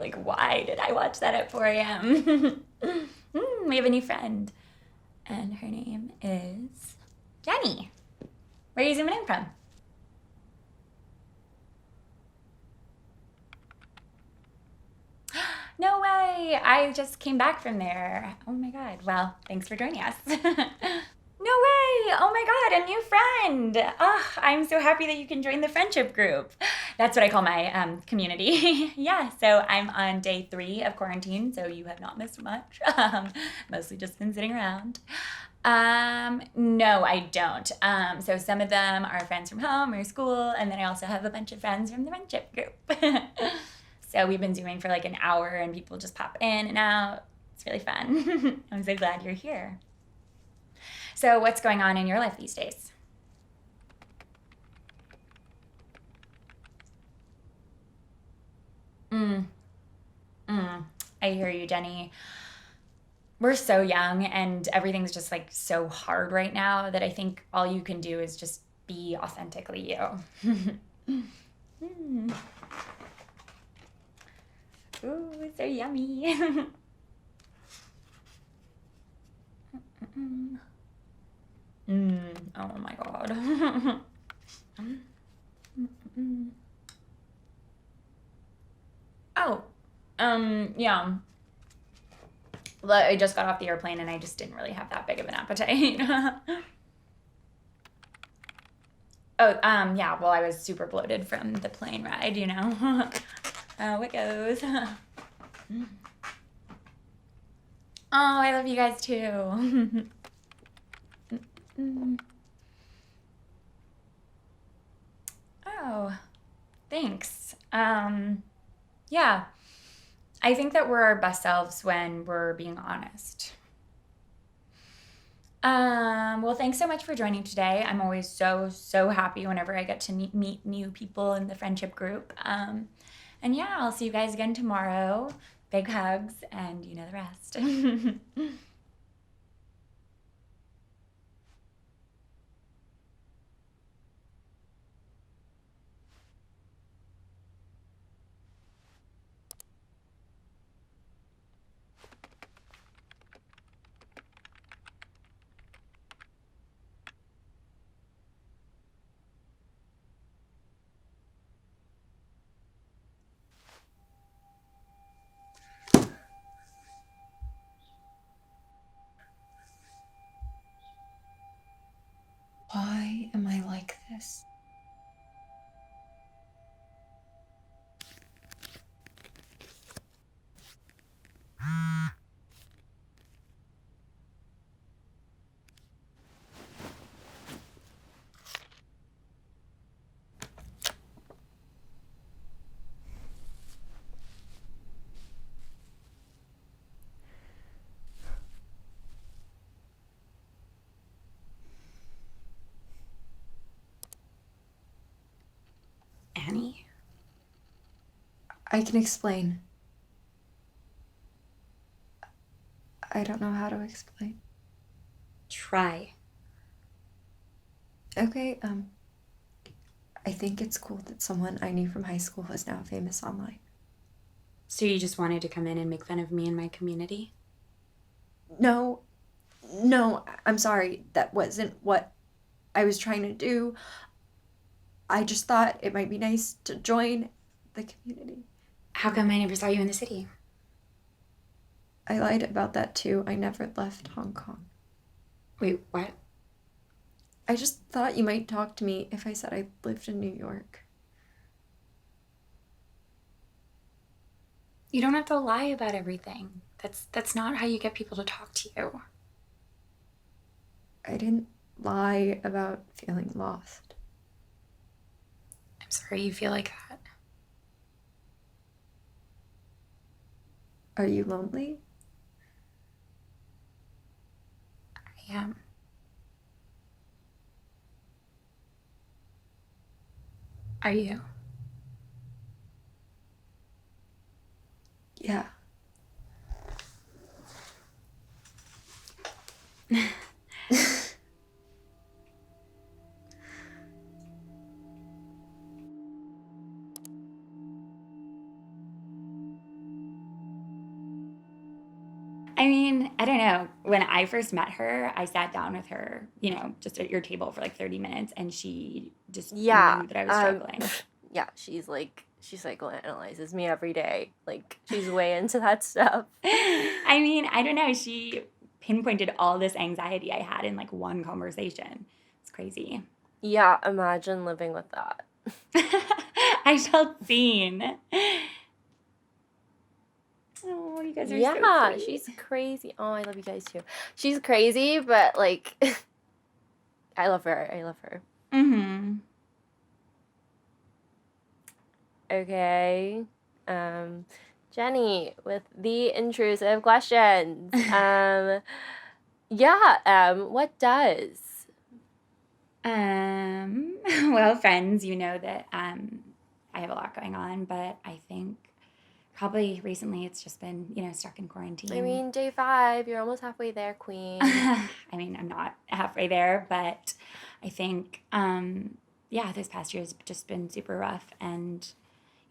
Like, why did I watch that at 4 a.m.? We have a new friend, and her name is Jenny. Where are you zooming in from? No way! I just came back from there. Oh my god. Well, thanks for joining us. No way! Oh my god, a new friend! Oh, I'm so happy that you can join the friendship group. That's what I call my community. Yeah, so I'm on day 3 of quarantine, so you have not missed much. Mostly just been sitting around. No, I don't. So some of them are friends from home or school, and then I also have a bunch of friends from the friendship group. So we've been doing for like an hour, and people just pop in and out. It's really fun. I'm so glad you're here. So what's going on in your life these days? I hear you, Jenny. We're so young and everything's just like so hard right now that I think all you can do is just be authentically you. Ooh, so yummy. Oh my god. Oh, yeah. I just got off the airplane and I just didn't really have that big of an appetite. Oh, yeah, well, I was super bloated from the plane ride, you know. Oh, it goes. Oh, I love you guys too. Oh, thanks. Yeah, I think that we're our best selves when we're being honest. Well, thanks so much for joining today. I'm always so happy whenever I get to meet new people in the friendship group. And yeah, I'll see you guys again tomorrow. Big hugs, and you know the rest. Why am I like this? Annie? I can explain. I don't know how to explain. Try. Okay, I think it's cool that someone I knew from high school is now famous online. So you just wanted to come in and make fun of me and my community? No, I'm sorry. That wasn't what I was trying to do. I just thought it might be nice to join the community. How come I never saw you in the city? I lied about that too. I never left Hong Kong. Wait, what? I just thought you might talk to me if I said I lived in New York. You don't have to lie about everything. That's not how you get people to talk to you. I didn't lie about feeling lost. I'm sorry you feel like that. Are you lonely? I am. Are you? Yeah. I mean, I don't know. When I first met her, I sat down with her, just at your table for like 30 minutes, and she just knew that I was struggling. Yeah, she psychoanalyzes me every day. Like, she's way into that stuff. I mean, I don't know. She pinpointed all this anxiety I had in like one conversation. It's crazy. Yeah, imagine living with that. I felt seen. Oh, you guys are so sweet. She's crazy. Oh, I love you guys too. She's crazy, but like, I love her. Mm-hmm. Okay. Jenny with the intrusive questions. What does? Well, friends, you know that I have a lot going on, but I think probably recently it's just been, stuck in quarantine. I mean, day 5, you're almost halfway there, queen. I mean, I'm not halfway there, but I think, this past year has just been super rough, and,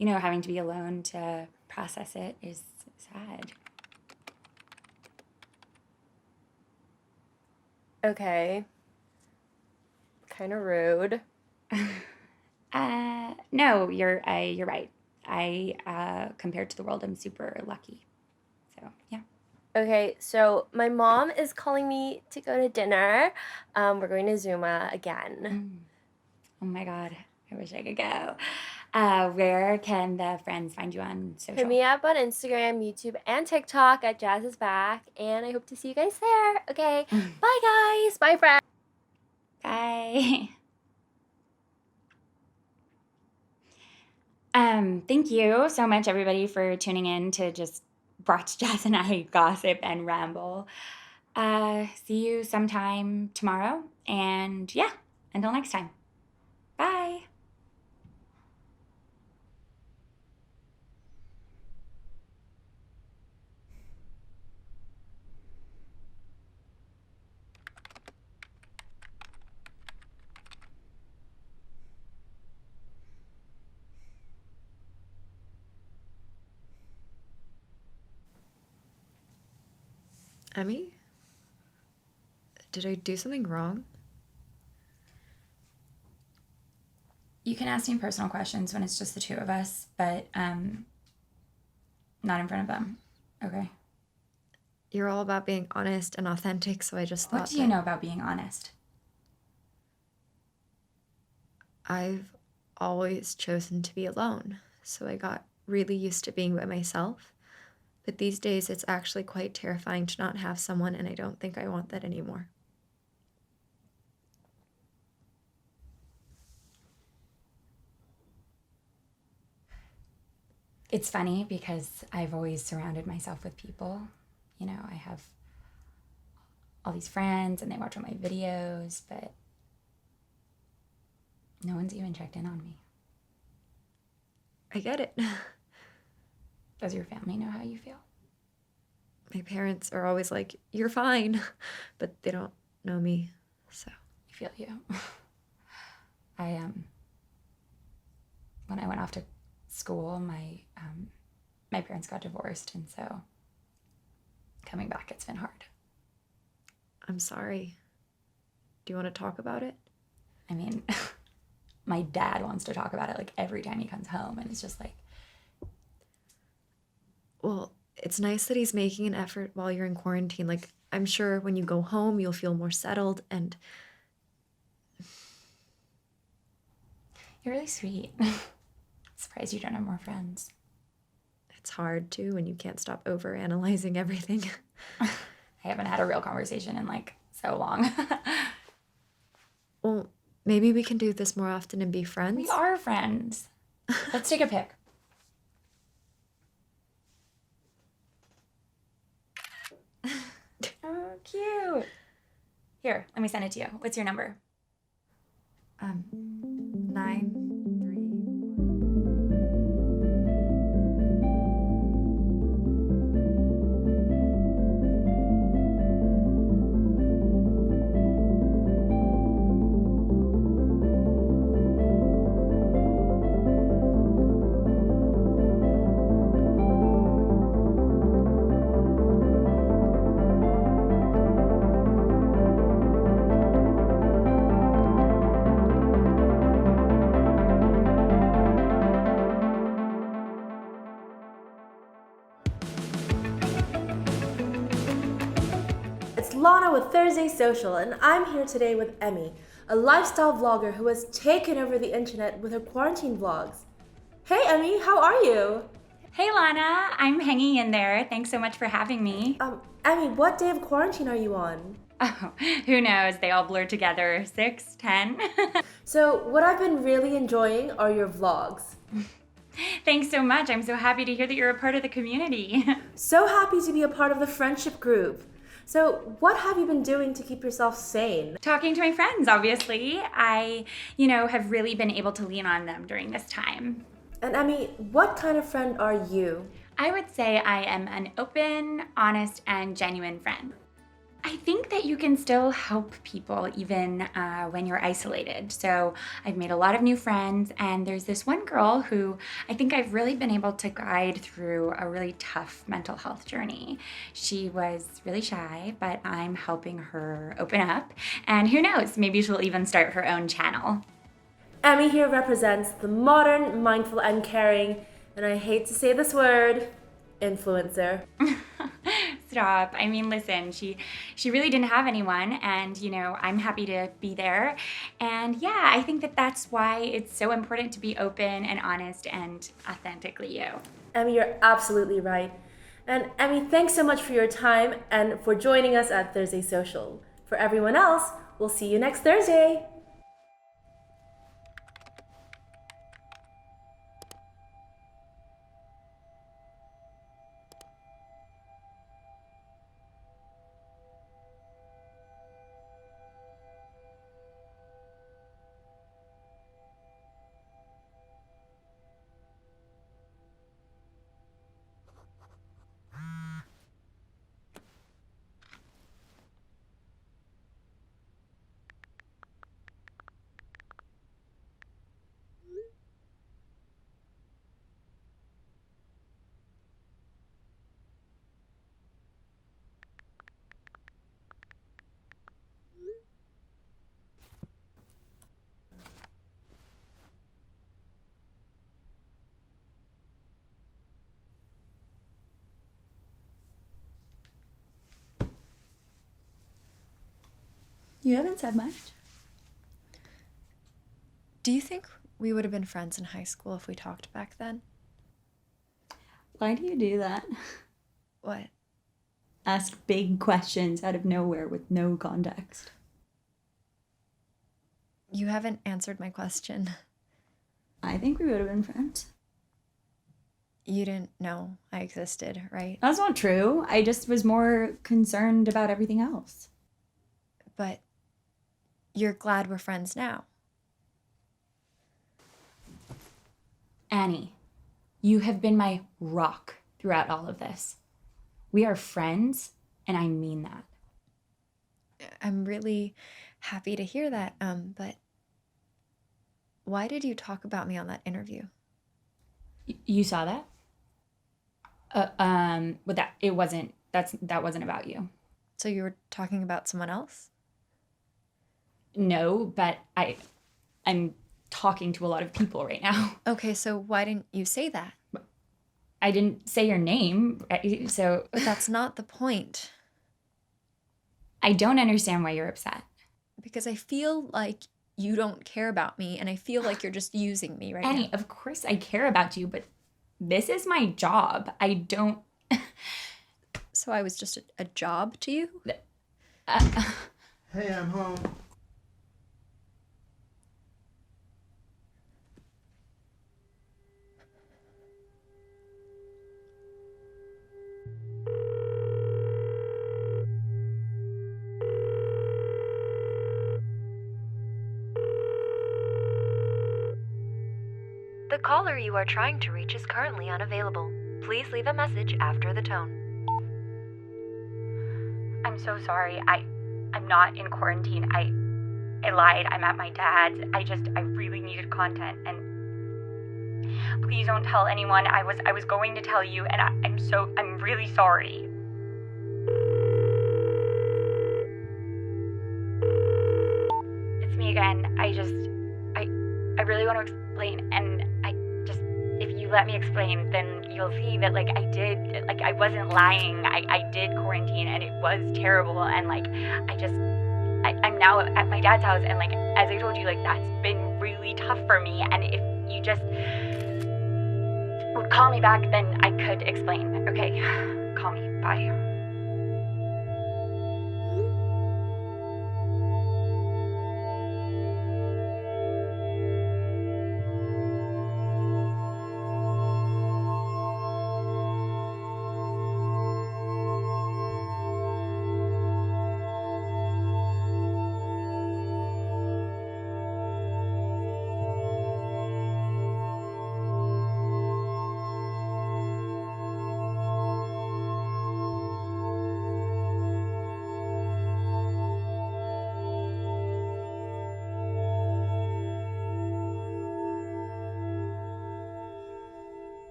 having to be alone to process it is sad. Okay. Kind of rude. No, you're right. I, compared to the world, I'm super lucky. So, yeah. Okay, so my mom is calling me to go to dinner. We're going to Zuma again. Oh my God, I wish I could go. Where can the friends find you on social? Hit me up on Instagram, YouTube, and TikTok at Jazz is Back, and I hope to see you guys there. Okay, bye guys. Bye, friends. Bye. Thank you so much, everybody, for tuning in to just watch Jazz and I gossip and ramble. See you sometime tomorrow, and until next time. Bye. Emmy? Did I do something wrong? You can ask me personal questions when it's just the two of us, but not in front of them. Okay. You're all about being honest and authentic, so I just thought. What do you know about being honest? I've always chosen to be alone, so I got really used to being by myself. But these days, it's actually quite terrifying to not have someone, and I don't think I want that anymore. It's funny because I've always surrounded myself with people. I have all these friends and they watch all my videos, but no one's even checked in on me. I get it. Does your family know how you feel? My parents are always like, you're fine, but they don't know me, so. I feel you. When I went off to school, my parents got divorced, and so coming back, it's been hard. I'm sorry. Do you want to talk about it? I mean, my dad wants to talk about it like every time he comes home, and it's just like. Well, it's nice that he's making an effort while you're in quarantine. Like, I'm sure when you go home, you'll feel more settled, and. You're really sweet. Surprised you don't have more friends. It's hard too when you can't stop overanalyzing everything. I haven't had a real conversation in like so long. Well, maybe we can do this more often and be friends. We are friends. Let's take a pic. Oh, cute. Here, let me send it to you. What's your number? 9. Lana with Thursday Social, and I'm here today with Emmy, a lifestyle vlogger who has taken over the internet with her quarantine vlogs. Hey Emmy, how are you? Hey Lana, I'm hanging in there. Thanks so much for having me. Emmy, what day of quarantine are you on? Oh, who knows? They all blur together. 6, 10. So, what I've been really enjoying are your vlogs. Thanks so much. I'm so happy to hear that you're a part of the community. So happy to be a part of the friendship group. So, what have you been doing to keep yourself sane? Talking to my friends, obviously. I, have really been able to lean on them during this time. And Emmy, what kind of friend are you? I would say I am an open, honest, and genuine friend. I think that you can still help people even when you're isolated. So I've made a lot of new friends, and there's this one girl who I think I've really been able to guide through a really tough mental health journey. She was really shy, but I'm helping her open up, and who knows, maybe she'll even start her own channel. Emmy here represents the modern, mindful, and caring, and I hate to say this word, influencer. Stop. I mean, listen, she really didn't have anyone, and I'm happy to be there. And yeah, I think that that's why it's so important to be open and honest and authentically you. Emmy, you're absolutely right. And Emmy, thanks so much for your time and for joining us at Thursday Social. For everyone else, we'll see you next Thursday. You haven't said much. Do you think we would have been friends in high school if we talked back then? Why do you do that? What? Ask big questions out of nowhere with no context. You haven't answered my question. I think we would have been friends. You didn't know I existed, right? That's not true. I just was more concerned about everything else. But you're glad we're friends now. Annie, you have been my rock throughout all of this. We are friends, and I mean that. I'm really happy to hear that, but why did you talk about me on that interview? You saw that? But that wasn't about you. So you were talking about someone else? No, but I'm talking to a lot of people right now. Okay, so why didn't you say that? I didn't say your name, so... But that's not the point. I don't understand why you're upset. Because I feel like you don't care about me, and I feel like you're just using me right Annie, now. of course I care about you, but this is my job. I don't... So I was just a job to you? Hey, I'm home. The caller you are trying to reach is currently unavailable. Please leave a message after the tone. I'm so sorry. I'm not in quarantine. I lied. I'm at my dad's. I really needed content, and please don't tell anyone. I was going to tell you, and I'm really sorry. It's me again. I really want to explain, and if you let me explain, then you'll see that like I wasn't lying. I did quarantine and it was terrible, and like I'm now at my dad's house, and like as I told you, like that's been really tough for me, and if you just would call me back, then I could explain. Okay, call me. Bye.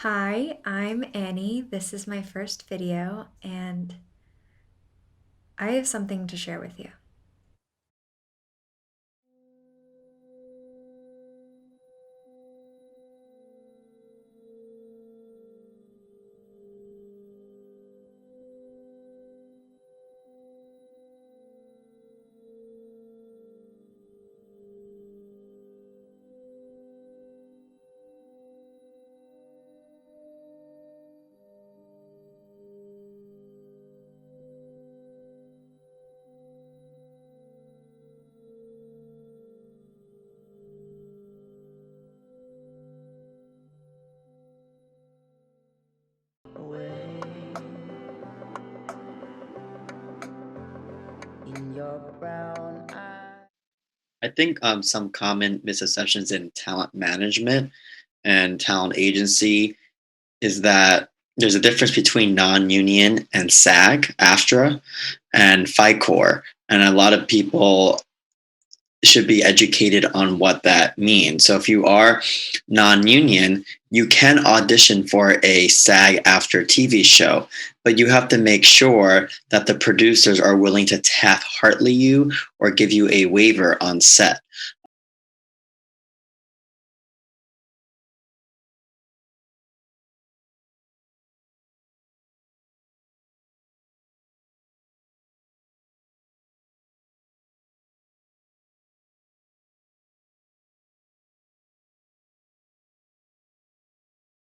Hi, I'm Annie. This is my first video, and I have something to share with you. I think some common misconceptions in talent management and talent agency is that there's a difference between non-union and SAG, AFTRA, and FICOR, and a lot of people should be educated on what that means. So if you are non-union, you can audition for a SAG-AFTRA TV show, but you have to make sure that the producers are willing to Taft-Hartley you or give you a waiver on set.